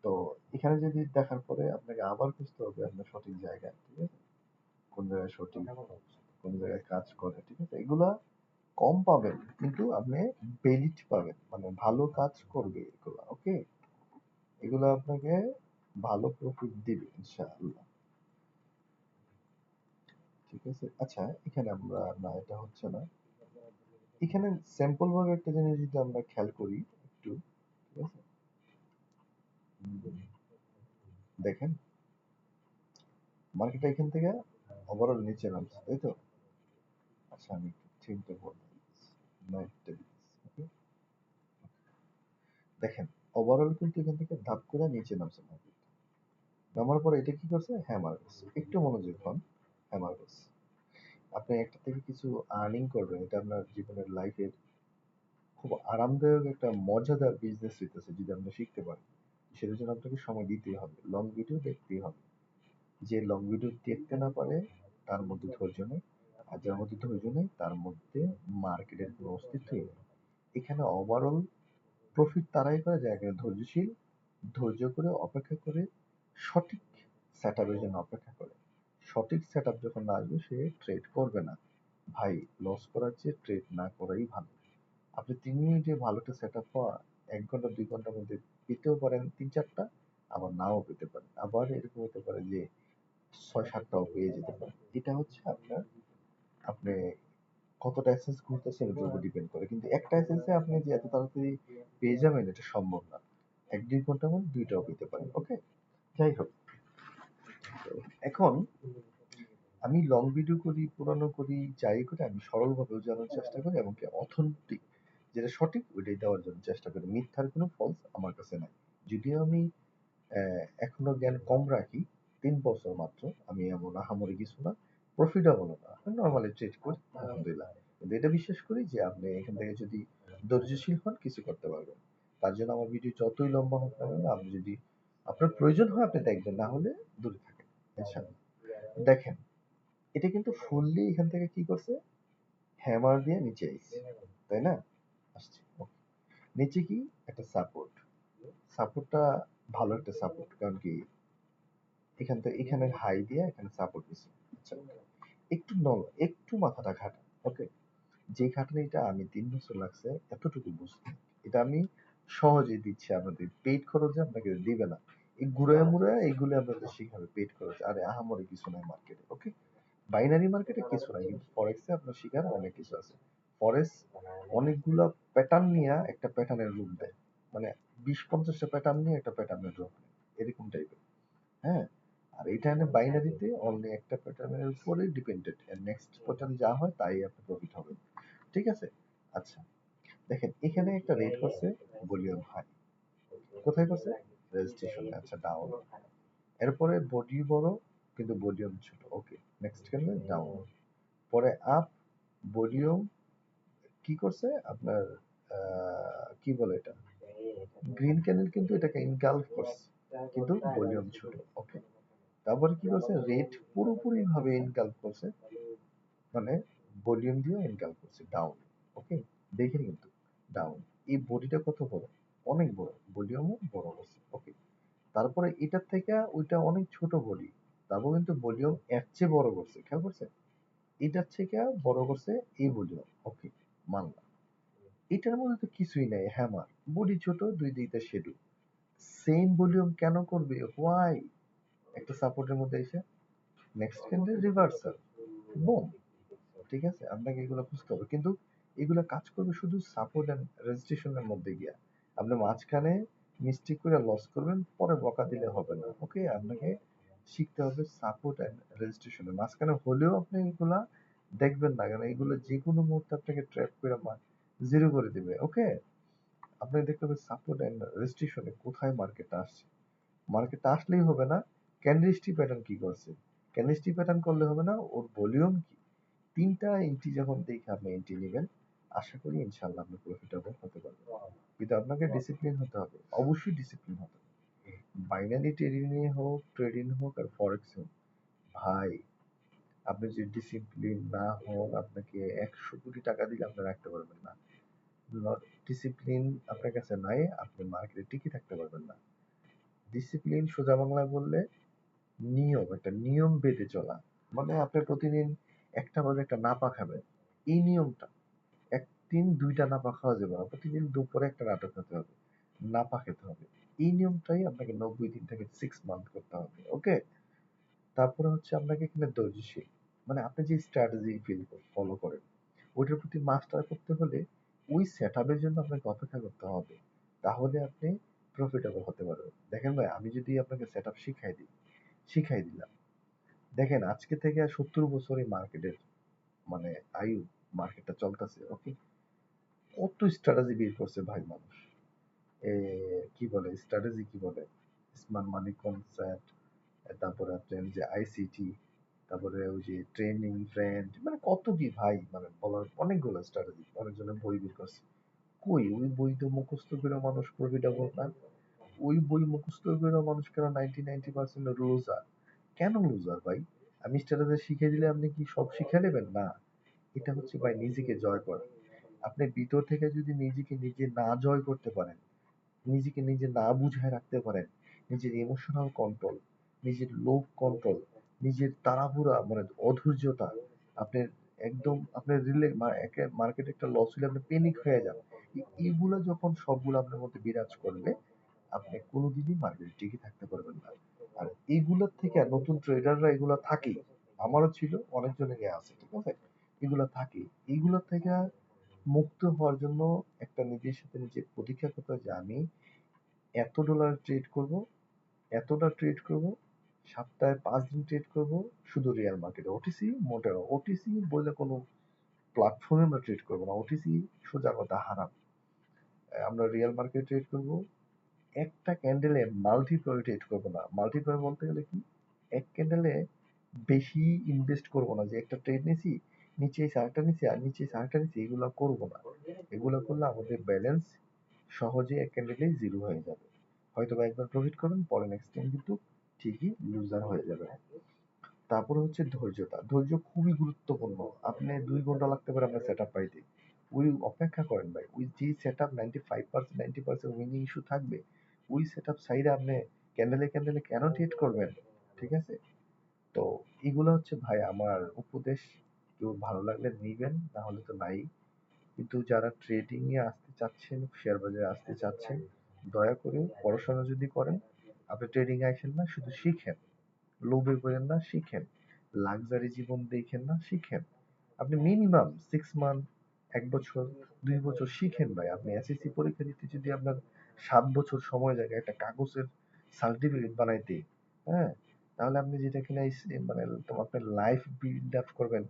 তো এখানে যদি দেখার পরে আপনাকে আবার খুঁজতে হবে আপনার সঠিক জায়গায়, ঠিক আছে? কোন জায়গায় সঠিক, কোন জায়গায় কাজ করে, ঠিক আছে? এগুলা কম পাবেন কিন্তু আপনি বেলিট পাবেন, মানে ভালো কাজ করবে এগুলা, ওকে? এগুলো আপনাকে ভালো প্রফিট দিবে ইনশাআল্লাহ, ঠিক আছে? আচ্ছা, এখানে আমরা না, এটা হচ্ছে না। এখানে স্যাম্পল ভাবে একটা জিনিস যদি আমরা খেয়াল করি একটু, ঠিক আছে? দেখেন, মার্কেটটা এখান থেকে ওভারঅল নিচে নামছে, তাই তো? আচ্ছা, আমি একটু থিমটা বলবো, নাইটটা দিচ্ছি, ওকে? দেখেন, ওভারঅল কিন্তু এখান থেকে ধাপ করে নিচে নামছে মার্কেট। নামার পরে এটা কি করছে? হ্যামার করছে। একটু মনোযোগ হন, হ্যামার করছে। আপনি একটা থেকে কিছু আর্নিং করবেন, এটা আপনার জীবনের লাইফের খুব আরামদায়ক একটা মজাদার বিজনেস হইতেছে যদি আপনি শিখতে পারেন। সেটার জন্য আপনাকে সময় দিতেই হবে, লং ভিডিও দেখতেই হবে। যে লং ভিডিও দেখতে না পারে তার মধ্যে ধৈর্য নেই, আর যার মধ্যে ধৈর্য নেই তার মধ্যে মার্কেটের কোনো অস্তিত্বই নেই। এখানে ওভারঅল প্রফিট তারাই করে যারা এখানে ধৈর্যশীল, ধৈর্য করে অপেক্ষা করে, সঠিক সেট আপের জন্য অপেক্ষা করে। সঠিক সেট আপ যখন না আসবে সে ট্রেড করবে না। ভাই, লস করার চেয়ে ট্রেড না করাই ভালো। আপনি 3 মিনিটে ভালো একটা সেট আপ পাওয়া 1 ঘন্টা 2 ঘন্টার মধ্যে পেতেও পারেন 3-4টা, আবার নাও পেতে পারেন, আবার এরকম হতে পারে যে 6-7টাও পেয়ে যেতে পারেন। এটা হচ্ছে আপনার, আপনি কতটা অ্যাসেস করতেছেন এটার উপর ডিপেন্ড করে। কিন্তু একটা অ্যাসেসে আপনি যে এত তাড়াতাড়ি পেয়ে যাবেন এটা সম্ভব না। 1-2 ঘন্টার মধ্যে 2টাও পেতে পারেন, ওকে? যাই হোক, তো এখন আমি লং ভিডিও করি, পুরানো করি, যাই করি, আমি সরলভাবে বোঝানোর চেষ্টা করি এবং কি অথেন্টিক যেটা সঠিক ওইটাই দেওয়ার জন্য চেষ্টা করি। মিথ্যার কোনো ফলস আমার কাছে নাই। যদিও আমি এখনো জ্ঞান কম রাখি, 3 বছর মাত্র, আমি এমন আহামরি কিছু না, প্রফিটেবল না, নর্মালি ট্রেড করি আলহামদুলিল্লাহ। কিন্তু এটা বিশ্বাস করি যে আপনি এখান থেকে যদি ধৈর্যশীল হন কিছু করতে পারবেন। তার জন্য আমার ভিডিও যতই লম্বা হোক না কেন, আপনি যদি আপনার প্রয়োজন হয় আপনি দেখবেন, না হলে দূরে থাকেন ইনশাআল্লাহ। দেখেন, এটা কিন্তু ফুললি এখান থেকে কি করছে? হ্যামার দিয়ে নিচে আইছে, তাই না? আসছে, okay। নিচে কি একটা সাপোর্ট, সাপোর্টটা ভালো একটা সাপোর্ট, কারণ কি এখান থেকে এখানে হাই দিয়ে এখানে সাপোর্ট দিছে। আচ্ছা, একটু একটু মাথাটা খাটা, ওকে? যে খাটনিটা আমি 3 বছর লাগছে এতটুকু বুঝতে, এটা আমি সহজে দিচ্ছি আপনাদের, পেইড খরচে আপনাকে দিবে না। এই ঘুরায় মুড়ায় এইগুলো আপনাদের শিখাবে পেইড খরচ, আরে আহামরি কিছু নাই মার্কেটে, ওকে? বাইনারি মার্কেটে কিছু নাই, কিন্তু ফরেক্সে আপনার শিখার অনেক কিছু আছে। ফরেক্স অনেকগুলা প্যাটার্ন নিয়ে একটা প্যাটার্নের রূপ দেয়, মানে 20-50টা প্যাটার্ন নিয়ে একটা প্যাটার্নের রূপ নেয়, এরকম টাইপের। হ্যাঁ, আর এটা বাইনারিতে অনলি একটা প্যাটার্নের উপরে ডিপেন্ডেন্ট, এর নেক্সট প্যাটার্ন যা হয় তাই আপনার প্রফিট হবে, ঠিক আছে? আচ্ছা, দেখেন এখানে একটা রেট করছে ভলিউম হাই, কোথায় করছে? রেজিস্ট্রেশনে, আচ্ছা ডাউন। এরপরে বডি বড় কিন্তু ভলিউম ছোট, ওকে? নেক্সট গেলে ডাউন, পরে আপ, ভলিউম কি করছে আপনার, কি বলে এটা, গ্রিন ক্যানেল কিন্তু এটাকে ইনগালফ করছে, কিন্তু ভলিউম ছোট, ওকে? তারপরে কি করছে? রেট পুরোপুরি ভাবে ইনগালফ করছে, মানে ভলিউম দিয়ে ইনকাম করছে, ডাউন, ওকে? দেখেন কিন্তু ডাউন। এই বডিটা কত বড়, অনেক বড়, ভলিউমও বড় করছে, ওকে? তারপরে এটার থেকে ওইটা অনেক ছোট বডি, তারপর কিন্তু ভলিউম এর চেয়ে বড় করছে, খেয়াল করছে? এটার থেকে বড় করছে এই ভলিউম, ওকে? মানলাম। এটার মধ্যে তো কিছুই নাই, হ্যামার, বডি ছোট, দুই দিকটা শেডো, সেম ভলিউম কেন করবে, হোয়াই? একটা সাপোর্টের মধ্যে এসে নেক্সট ক্যান্ডেল রিভার্সাল, বুম, ঠিক আছে? আপনাকে এগুলো বুঝতে হবে, কিন্তু এগুলো কাজ করবে শুধু সাপোর্ট এন্ড রেজিস্ট্রেশনের মধ্যে গিয়া। আপনি মাঝখানে মিস্টেক করে লস করবেন, পরে বকা দিলে হবে না, ওকে? আপনাকে শিখতে হবে সাপোর্ট এন্ড রেজিস্ট্রেশনে, মাঝখানে হলেও আপনি এগুলা দেখবেন না, কারণ এগুলো যে কোনো মুহূর্তে আপনাকে ট্র্যাপ করে জিরো করে দিবে, ওকে? আপনাকে দেখতে হবে সাপোর্ট এন্ড রেজিস্ট্রেশনে কোথায় মার্কেটটা আসছে। মার্কেটটা আসলেই হবে না, ক্যান্ডেলস্টিক প্যাটার্ন কি করছে, ক্যান্ডেলস্টিক প্যাটার্ন করলে হবে না, ওর ভলিউম কি, 3টা এন্ট্রি যখন দেখে আপনি এন্ট্রি নেবেন, আশা করি ইনশাল্লাহ আপনি প্রফিটেবল হতে পারবেন। কিন্তু আপনাকে ডিসিপ্লিন হতে হবে, অবশ্যই ডিসিপ্লিন হতে হবে। বাইনারি ট্রেডিং এ হোক, ট্রেডিং হোক আর ফরেক্স হোক, ভাই, আপনি যদি ডিসিপ্লিন না হন আপনাকে 100 কোটি টাকা দিলে আপনি রাখতে পারবেন না। ডিসিপ্লিন আপনার কাছে নাই, আপনি মার্কেটে টিকে থাকতে পারবেন না। ডিসিপ্লিন সোজা বাংলায় বললে নিয়ম, একটা নিয়ম বেঁধে চলা। মানে আপনি প্রতিদিন একটা বাজে একটা নাপা খাবেন, এই নিয়মটা। একদিন দুইটা নাপা খাওয়া যাবে না, প্রতিদিন দুপুরে একটা নাটক খেতে হবে, নাপা খেতে হবে। এই নিয়মটাই আপনাকে 90 দিন থেকে 6 মান্থ করতে হবে। ওকে? তারপরে হচ্ছে আপনাকে এখানে ধৈর্যশীল, মানে আপনি যে স্ট্র্যাটেজি ফলো করেন ওইটার প্রতি মাস্টার করতে হলে ওই সেট আপের জন্য আপনাকে অপেক্ষা করতে হবে, তাহলে আপনি প্রফিটেবল হতে পারবেন। দেখেন ভাই, আমি যদি আপনাকে সেট আপ শিখাই দিলাম, দেখেন আজকে থেকে 70 বছর এই মার্কেটের মানে আয়ু, মার্কেটটা চলতেছে। ওকে? কত স্ট্র্যাটেজি বের করছে ভাই মানুষ। এ কি বলে স্ট্র্যাটেজি, কি বলে স্মার্ট মানি কনসেপ্ট, তারপরে আপনার যে আইসিটি, তারপরে ওই যে ট্রেনিং ফ্রেন্ড, মানে কত কি ভাই, মানে বলার অনেকগুলো স্ট্র্যাটেজি, অনেকজনের বই বের করছে। কই ওই বই তো মুখস্থ করে মানুষ প্রফিটেবল না। ওই বই মুখস্থ করে মানুষ কেন 90% লুজার? কেন লুজার ভাই? আমি স্ট্র্যাটেজি শিখে দিলে আপনি কি সব শিখে নেবেন? না। এটা হচ্ছে ভাই নিজেকে জয় করা। আপনি ভিতর থেকে যদি নিজেকে নিজে না জয় করতে পারেন, নিজেকে নিজে না বুঝায় রাখতে পারেন, নিজের ইমোশনাল কন্ট্রোল, নিজের লোভ কন্ট্রোল, নিজের তাড়াহুড়া মানে অধৈর্যতা, আপনার একদম আপনার মার্কেটে একটা লস হলে আপনি প্যানিক হয়ে যান। এগুলো যখন সবগুলো আপনার মধ্যে বিরাজ করবে, আপনি কোনোদিনই মার্কেটে টিকে থাকতে পারবেন না। আর এইগুলোর থেকে নতুন ট্রেডাররা এগুলো থাকেই, আমারও ছিল, অনেকজনেরই আছে, ঠিক আছে? এগুলো থাকে। এইগুলো থেকে মুক্ত হওয়ার জন্য একটা নিজের সাথে নিজে প্রতিজ্ঞা করতে হয় যে আমি এত ডলার ট্রেড করব, এতটা ট্রেড করব, সপ্তাহে 5 দিন ট্রেড করব শুধু রিয়াল মার্কেটে। ওটিসি মোটেও, ওটিসি বলে কোনো প্ল্যাটফর্মে আমরা ট্রেড করবো না। ওটিসি সোজা কথা হারাম। আমরা রিয়াল মার্কেট ট্রেড করব। একটা ক্যান্ডেলে মাল্টিপ্লয় ট্রেড করবো না। মাল্টিপ্লয় বলতে গেলে কি, এক ক্যান্ডেলে বেশি ইনভেস্ট করবো না, যে একটা ট্রেড নিছি, নিচে এসে আরেকটা নিছি আর নিচে এসে আরেকটা নিছি, এগুলো করবো না। এগুলো করলে আমাদের ব্যালেন্স সহজে এক ক্যান্ডেলেই জিরো হয়ে যাবে। হয়তো বা একবার প্রফিট করবেন, পরে নেক্সট টাইম কিন্তু ঠিকই লুজার হয়ে যাবে। তারপরে হচ্ছে ধৈর্যতা। ধৈর্য খুবই গুরুত্বপূর্ণ। আপনি 2 ঘন্টা লাগতে পারে আপনার সেট আপ পাইতে, ওই অপেক্ষা করেন ভাই। ওই যে সেট আপ 95% 90% উইনিং ইস্যু থাকবে, ওই সেট আপ সাইডে আপনি ক্যান্ডেলে ক্যান্ডেলে কেন ট্রেড করবেন? ঠিক আছে? তো এগুলো হচ্ছে ভাই আমার উপদেশ। কেউ ভালো লাগলে নিবেন, না হলে তো নাই। কিন্তু যারা ট্রেডিং এ আসতে চাচ্ছেন, শেয়ার বাজারে আসতে চাচ্ছেন, দয়া করে পড়াশোনা যদি করেন, আপনি ট্রেডিং এ আসেন না, শুধু শিখেন। লোভে পড়েন না, শিখেন। লাক্সারি জীবন দেখেন না, শিখেন। আপনি মিনিমাম 6 মান্থ, 1 বছর, 2 বছর শিখেন ভাই। আপনি এসএসসি পরীক্ষা দিতে যদি আপনার 7 বছর সময় লাগে একটা কাগজের সার্টিফিকেট বানাইতে, হ্যাঁ, তাহলে আপনি যেটা কিনা মানে আপনার লাইফ বিল্ড আপ করবেন,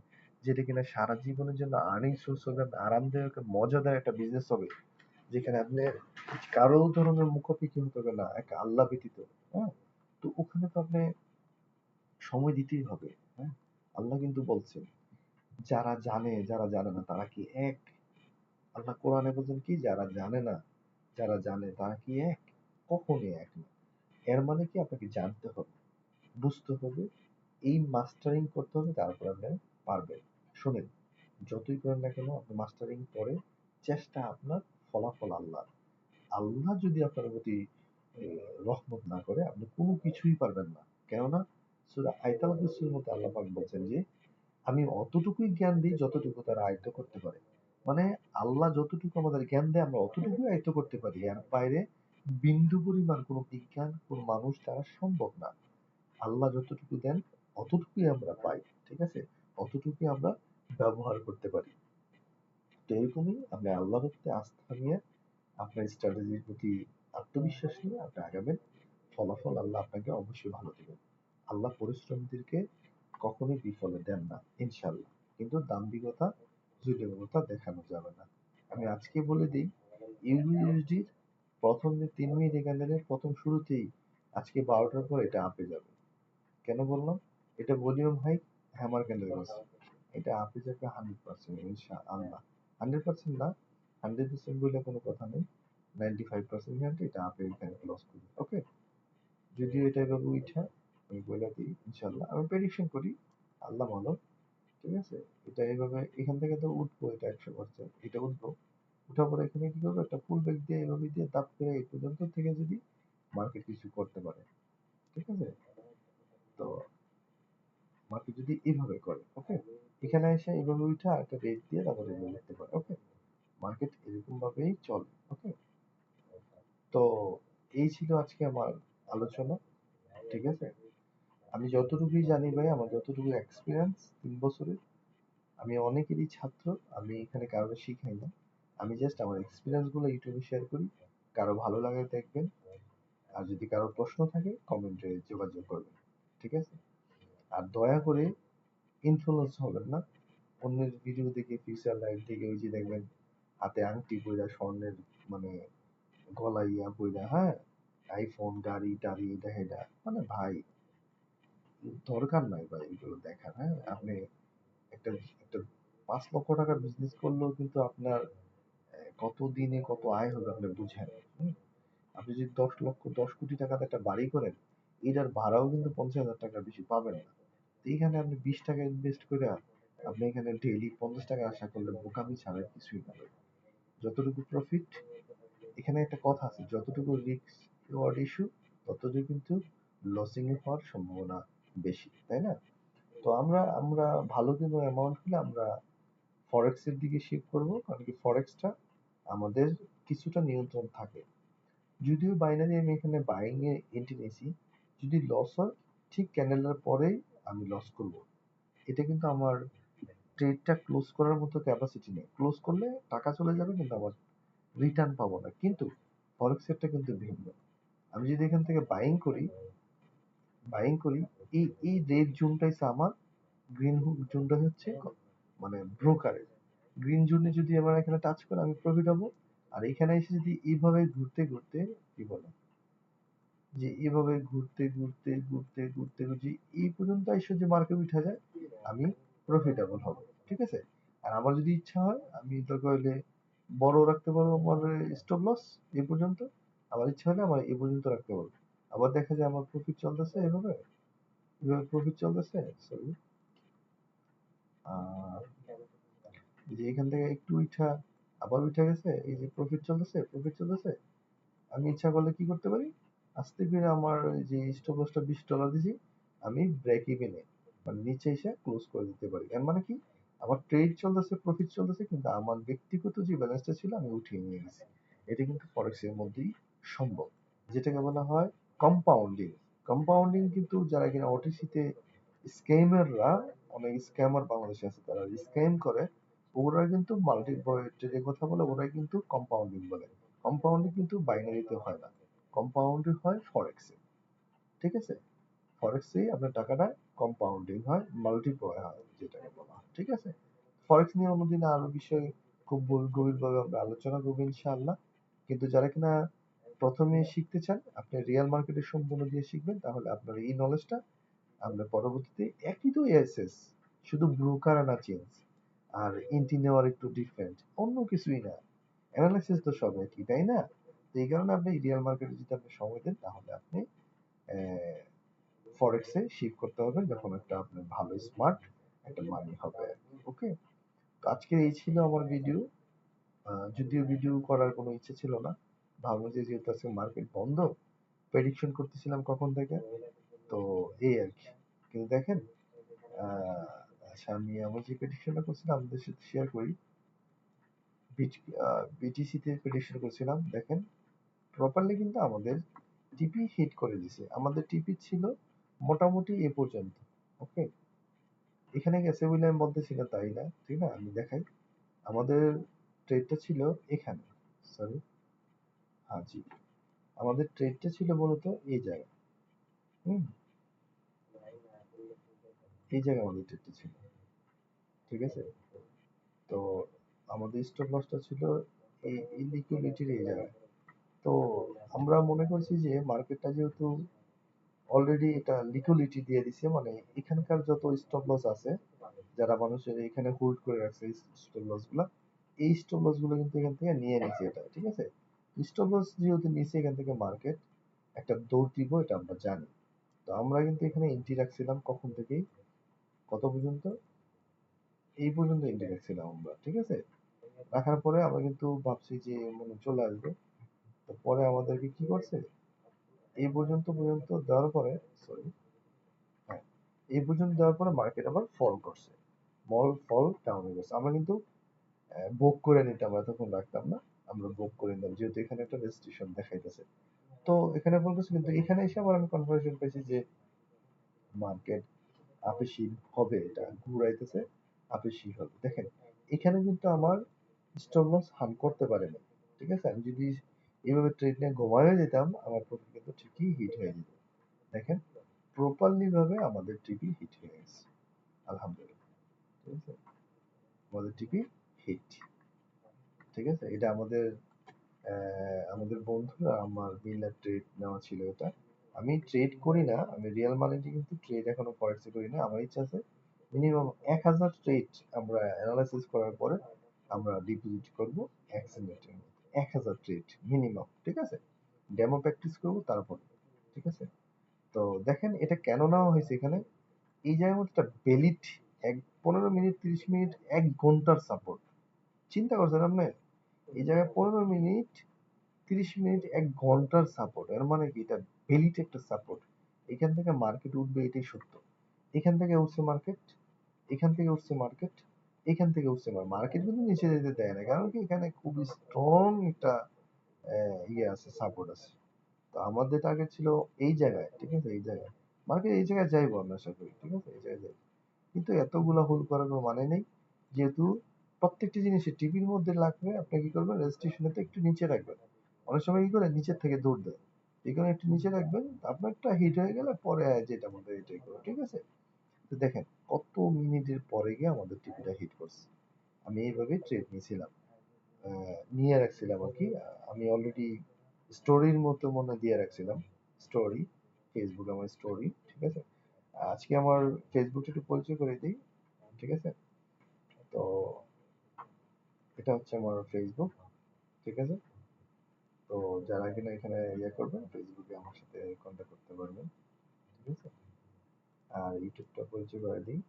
যেটা কিনা সারা জীবনের জন্য আর্নিং সোর্স হবে, আরামদায়ক মজাদার একটা বিজনেস হবে, যেখানে আপনি কারো ধরনের মুখাপেক্ষি হতে হবে না, একটা আল্লাহ ব্যতীত। হ্যাঁ, তো ওখানে তো আপনি সময় দিতেই হবে। হ্যাঁ, আল্লাহ কিন্তু বলছেন যারা জানে যারা জানে না তারা কি এক? আল্লাহ কোরআনে বলছেন কি, যারা জানে না যারা জানে তারা কি এক? কখনই এক না। এর মানে কি, আপনাকে জানতে হবে, বুঝতে হবে, এই মাস্টারিং করতে হবে, তারপর আপনি পারবেন। শোনেন, যতই করেন না কেন আপনি মাস্টারিং পরে চেষ্টা আপনার, ফলাফল আল্লাহ। আল্লাহ যদি আপনার প্রতি রহমত না করে আপনি কোনো কিছুই পারবেন না। কেননা সূরা আয়তাল কুরসির মধ্যে আল্লাহ পাক বলছেন যে আমি অতটুকুই জ্ঞান দিই যতটুকু তারা আয়ত্ত করতে পারে। মানে আল্লাহ যতটুকু আমাদের জ্ঞান দেয় আমরা অতটুকুই আয়ত্ত করতে পারি, এর বাইরে বিন্দু পরিমাণ কোনো বিজ্ঞান কোনো মানুষ দ্বারা সম্ভব না। আল্লাহ যতটুকু দেন অতটুকুই আমরা পাই, ঠিক আছে? অতটুকুই আমরা ব্যবহার করতে পারি। তো এরকমই আপনি আল্লাহর প্রতি আস্থা নিয়ে, আপনার স্ট্র্যাটেজির প্রতি আত্মবিশ্বাস নিয়ে আপনি আগাবেন। ফলাফল আল্লাহ আপনাকে অবশ্যই ভালো দেবেন। আল্লাহ পরিশ্রমীদেরকে কখনোই বিফলে দেন না, ইনশাল্লাহ। কিন্তু দাম্ভিকতা, জুলুমতা দেখানো যাবে না। আমি আজকে বলে দিই, ইউএসডির প্রথম যে 3 মিনিট ক্যান্ডেলের প্রথম শুরুতেই আজকে 12টার পর এটা আপে যাবে। কেন বললাম? এটা ভলিউম হাই, হ্যামার ক্যান্ডেল আছে, এটা আপে যাবে 100% ইনশাআল্লাহ। 100% না, 100% বলে কোনো কথা নেই, 95% গ্যারান্টি এটা আপে এখানে ক্লোজ করবে। ওকে? যদিও এটা এভাবে উঠা, আমি বলে দিই ইনশাল্লাহ, আমি প্রেডিকশন করি, আল্লাহ ভালো। ঠিক আছে? এটা এইভাবে এখান থেকে তো উঠবো, এটা 100% এটা উঠবো। ওঠার পরে এখানে কি করবো, একটা পুল ব্যাক দিয়ে এভাবে দিয়ে দাপ করে এই পর্যন্ত থেকে যদি মার্কেট কিছু করতে পারে, ঠিক আছে, তো মার্কেট যদি এইভাবে করে, ওকে, এখানে এসে এইভাবে উঠে আর একটা রেট দিয়ে তারপরে এভাবে উঠতে পারে, ওকে, মার্কেট এরকম ভাবেই চলে, ওকে। তো এই ছিল আজকে আমার আলোচনা, ঠিক আছে। আমি যতটুকুই জানি ভাই, আমার যতটুকু এক্সপিরিয়েন্স 3 বছরের, আমি অনেকেরই ছাত্র, আমি এখানে কারোর শিখাই না, আমি জাস্ট আমার এক্সপিরিয়েন্স গুলো ইউটিউবে শেয়ার করি, কারো ভালো লাগে দেখবেন, আর যদি কারো প্রশ্ন থাকে কমেন্টে যোগাযোগ করবেন, ঠিক আছে। আর দয়া করে ইনফ্লুয়েন্স হবেন না অন্যের ভিডিও দেখে, ফিউচার লাইফ দেখে, ওই যে দেখবেন হাতে আংটি পইরা স্বর্ণের মানে গলায় ইয়া পইরা, হ্যাঁ, আইফোন গাড়ি টাড়ি এটা হেটা, মানে ভাই দরকার নাই ভাই এগুলো দেখার, হ্যাঁ। আপনি একটা একটা 5 লক্ষ টাকার বিজনেস করলেও কিন্তু আপনার কত দিনে কত আয় হবে আপনি বুঝেন, হুম? আপনি যদি 10 লক্ষ 10 কোটি টাকাতে একটা বাড়ি করেন, এটার ভাড়াও কিন্তু 50,000 টাকার বেশি পাবেন না। তো এইখানে আপনি 20 টাকা ইনভেস্ট করে আপনি এখানে ডেইলি 50 টাকা আশা করলে বোকামি ছাড়া আর কিছুই না ভাই। যতটুকু প্রফিট, এখানে একটা কথা আছে, যতটুকু রিস্ক রিওয়ার্ড ইস্যু ততটুকু কিন্তু লসিং এ হওয়ার সম্ভাবনা বেশি, তাই না? তো আমরা আমরা ভালো কোনো অ্যামাউন্ট হলে আমরা ফরেক্স এর দিকে শিফট করব, কারণ কি ফরেক্সটা আমাদের কিছুটা নিয়ন্ত্রণ থাকে। যদিও বাইনারি আমি এখানে বাইং এ এন্ট্রি নিয়েছি, যদি লস হয় ঠিক ক্যান্ডেলের পরেই আমি লস করব। এটা কিন্তু আমার ট্রেডটা ক্লোজ করার মতো ক্যাপাসিটি নেই, ক্লোজ করলে টাকা চলে যাবে কিন্তু আমার রিটার্ন পাবো না। কিন্তু ফরেক্স এরটা কিন্তু ভিন্ন, আমি যদি এখান থেকে বাইং করি, এই এই রেড জোনটা হচ্ছে আমার, গ্রিন জোনটা হচ্ছে মানে ব্রোকারের। গ্রিন জোনে যদি আমার এখানে টাচ করে আমি প্রফিট হবো, আর এখানে এসে যদি এইভাবে ঘুরতে ঘুরতে, কি বলে যে এভাবে ঘুরতে ঘুরতে ঘুরতে ঘুরতে ঘুরতে এই পর্যন্ত এসে যে মার্কেট উঠা যায়, আমি প্রফিটেবল হব, ঠিক আছে। আর আমার যদি ইচ্ছা হয় আমি দরকার হলে বড় রাখতে পারবো আমার স্টপ লস এই পর্যন্ত, আমার ইচ্ছা হলে আমার এই পর্যন্ত রাখতে পারবো। আবার দেখা যায় আমার প্রফিট চলতেছে এভাবে, এভাবে প্রফিট চলতেছে, সরি, আহ এই যে এখান থেকে একটু উঠা আবার উঠে গেছে, এই যে প্রফিট চলতেছে প্রফিট চলতেছে, আমি ইচ্ছা করলে কি করতে পারি, আস্তে করে আমার যে স্টপ লসটা $20 দিছি, আমি ব্রেক ইভেনে মানে নিচে এসে ক্লোজ করে দিতে পারি। এর মানে কি, আমার ট্রেড চলতেছে প্রফিট চলতেছে, কিন্তু আমার ব্যক্তিগত যে ব্যালেন্সটা ছিল আমি উঠিয়ে নিয়ে গেছি। এটা কিন্তু ফরেক্স এর মধ্যেই সম্ভব, যেটাকে বলা হয় কম্পাউন্ডিং। কম্পাউন্ডিং কিন্তু যারা কিনা ওটিসিতে স্ক্যামাররা, অনেক স্ক্যামার বাংলাদেশে আছে তারা স্ক্যাম করে, ওরা কিন্তু মাল্টি ট্রেডের কথা বলে, ওরাই কিন্তু কম্পাউন্ডিং বলে। কম্পাউন্ডিং কিন্তু বাইনারিতে হয় না, কম্পাউন্ডিং হয় ফরেক্সে, ঠিক আছে। ফরেক্সেই আপনার টাকাটা কম্পাউন্ডিং হয়, মাল্টিপ্লাই হয় যেটাকে বলা হয়, ঠিক আছে। ফরেক্স নিয়ে অন্যদিন আরো বিষয়ে খুব গভীরভাবে আমরা আলোচনা করবো ইনশাআল্লাহ। কিন্তু যারা কিনা প্রথমে শিখতে চান, আপনি রিয়েল মার্কেটের সম্পূর্ণ দিয়ে শিখবেন, তাহলে আপনার এই নলেজটা আমরা পরবর্তীতে, একই তো এসএস, শুধু ব্রোকার আনা চেঞ্জ, আর এন্ট্রি নেওয়ার একটু ডিফারেন্ট, অন্য কিছুই না, অ্যানালাইসিস তো সব একই, তাই না? তো এই কারণে আপনি রিয়েল মার্কেটে যদি আপনি সময় দেন, তাহলে আপনি ফরেক্সে শিফট করতে হবে যখন একটা আপনার ভালো স্মার্ট একটা মানি হবে, ওকে। তো আজকে এই ছিল আমার ভিডিও, যদিও ভিডিও করার কোনো ইচ্ছে ছিল না, ভাবলাম যে যেহেতু আজকে মার্কেট বন্ধ, প্রেডিকশন করতেছিলাম কখন থেকে, তো এই আর কি। কিন্তু দেখেন, আহ, আচ্ছা আমি আমার যে প্রেডিকশনটা করছিলাম আপনাদের সাথে শেয়ার করি, বিটিসি তে প্রেডিকশন করছিলাম, দেখেন প্রপারলি কিন্তু আমাদের টিপি হিট করে দিছে, আমাদের টিপি ছিল মোটামুটি এ পর্যন্ত, ওকে। এখানে গেছে বলে আমি বলতেছি না তাই না, ঠিক না, আমি দেখাই, আমাদের ট্রেডটা ছিল এখানে, সরি, হ্যাঁ জি, আমাদের ট্রেডটা ছিল মূলত এই জায়গায়, হুম, এই জায়গায় আমাদের ট্রেডটা ছিল, ঠিক আছে। তো আমাদের স্টপ লসটা ছিল এই ইলিকুইডিটির এই জায়গায়। তো আমরা মনে করছি যে মার্কেটটা যেহেতু অলরেডি এটা লিকুইডিটি দিয়ে দিছে, মানে এখানকার যত স্টপ লস আছে, যারা মানুষের এখানে হোল্ড করে রাখছে স্টপ লস গুলা, এই স্টপ লস গুলো কিন্তু এখান থেকে নিয়ে নিছে এটা, ঠিক আছে। স্টপ লস যেহেতু নিচে, এখান থেকে মার্কেট একটা দৌড় দিব এটা আমরা জানি। তো আমরা কিন্তু এখানে এন্ট্রি রাখছিলাম কখন থেকেই কত পর্যন্ত, এই পর্যন্ত এন্ট্রি রাখছিলাম আমরা, ঠিক আছে। রাখার পরে আমরা কিন্তু ভাবছি যে মানে চলে আসবে। তো পরে আমাদেরকে কি করছে, এই পর্যন্ত দেওয়ার পরে, সরি, হ্যাঁ, এই পর্যন্ত দেওয়ার পরে মার্কেট আবার ফল করছে, ফল ডাউনে গেছে। আমরা কিন্তু বুক করে নিতাম, এতক্ষণ রাখতাম না, আমরা বুক করে নিতাম যেহেতু এখানে একটা রেজিস্ট্রেশন দেখাইতেছে। তো এখানে বলতেছে, কিন্তু এখানে এসে আবার আমি কনফার্মেশন পেয়েছি যে মার্কেট আপেক্ষিক হবে, এটা ঘুরাইতেছে, আপেক্ষিক হবে। দেখেন এখানে কিন্তু আমার স্টপ লস হান করতে পারেনি, ঠিক আছে। আমি যদি এইভাবে ট্রেড নিয়ে ঘুমায় যেতাম, আমার প্রফিট কিন্তু ঠিকই হিট হয়ে যেত। দেখেন প্রপারলি ভাবে আমাদের টিপি হিট হয়ে গেছে, আলহামদুলিল্লাহ, ঠিক আছে। আমাদের টিপি হিট, ঠিক আছে। এটা আমাদের বন্ধুরা, আমার মিলার ট্রেড নেওয়া ছিল এটা। আমি ট্রেড করি না, আমি রিয়াল মানিতে কিন্তু ট্রেড এখনো ফরেক্সে করি না। আমার ইচ্ছা আছে মিনিমাম 1000 ট্রেড আমরা অ্যানালাইসিস করার পরে আমরা ডিপোজিট করব এক্সেলেন্টের মধ্যে। 1000 ট্রেড মিনিমাম, ঠিক আছে। ডেমো প্র্যাকটিস করব তারপর, ঠিক আছে। তো দেখেন এটা কেন নেওয়া হয়েছে এখানে, এই জায়গার মধ্যে একটা বেলিট, 15 মিনিট, 30 মিনিট, 1 ঘন্টার সাপোর্ট। চিন্তা করছেন আপনি, এই জায়গায় 15 মিনিট, 30 মিনিট, 1 ঘন্টার সাপোর্ট, এর মানে কি এটা ভ্যালিড একটা সাপোর্ট। এখান থেকে মার্কেট উঠবে, এটাই সত্য। এখান থেকে উঠছে মার্কেট, এখান থেকে উঠছে মার্কেট, এখান থেকে উঠছে মার্কেট, কিন্তু নিচে যেতে দেয় না, কারণ কি এখানে খুবই স্ট্রং একটা ইয়ে আছে, সাপোর্ট আছে। তো আমাদের টার্গেট ছিল এই জায়গায়, ঠিক আছে, এই জায়গায় মার্কেট, এই জায়গায় যাইবো আমরা আশা করি, ঠিক আছে, এই জায়গায় যাইবো। কিন্তু এতগুলা হোল্ড করার কোনো মানে নেই, যেহেতু প্রত্যেকটি জিনিসে টিভির মধ্যে লাগবে, আপনি কি করবেন, রেজিস্ট্রেশনটা একটু নিচে রাখবেন। অনেক সময় কি করে নিচের থেকে দৌড় দেয়, এখানে একটু নিচে রাখবেন, আপনারটা হিট হয়ে গেলে পরে যেটা মধ্যে এটাই করবে, ঠিক আছে। তো দেখেন কত মিনিটের পরে গিয়ে আমাদের টিভিটা হিট করছে। আমি এইভাবে ট্রেড নিয়েছিলাম, নিয়ে রাখছিলাম আর কি। আমি অলরেডি স্টোরির মতো মনে দিয়ে রাখছিলাম, স্টোরি, ফেসবুক আমার স্টোরি, ঠিক আছে। আজকে আমার ফেসবুকটা একটু পরিচয় করে দিই, ঠিক আছে। তো এটা হচ্ছে আমার ফেসবুক, ঠিক আছে। তো যারা কিনা এখানে ইয়ে করবেন, ফেসবুকে আমার সাথে কন্ট্যাক্ট করতে পারবেন, ঠিক আছে। আর ইউটিউবটা পরিচয় করে দিই,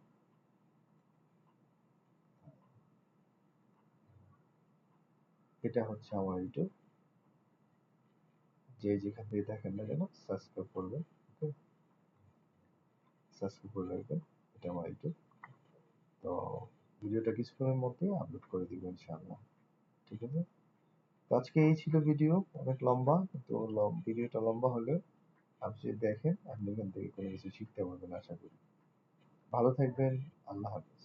এটা হচ্ছে আমার ইউটিউব। যে যেখান থেকে দেখেন না কেন সাবস্ক্রাইব করবেন, ওকে, সাবস্ক্রাইব করে রাখবেন। এটা আমার ইউটিউব। তো ভিডিওটা কিছুক্ষণের মধ্যেই আপলোড করে দিব ইনশাআল্লাহ, ঠিক আছে। তো আজকে এই ছিল ভিডিও, অনেক লম্বা, কিন্তু ভিডিওটা লম্বা হলেও আপনি যদি দেখেন, আপনি এখান থেকে কোনো কিছু শিখতে পারবেন আশা করি। ভালো থাকবেন, আল্লাহ হাফেজ।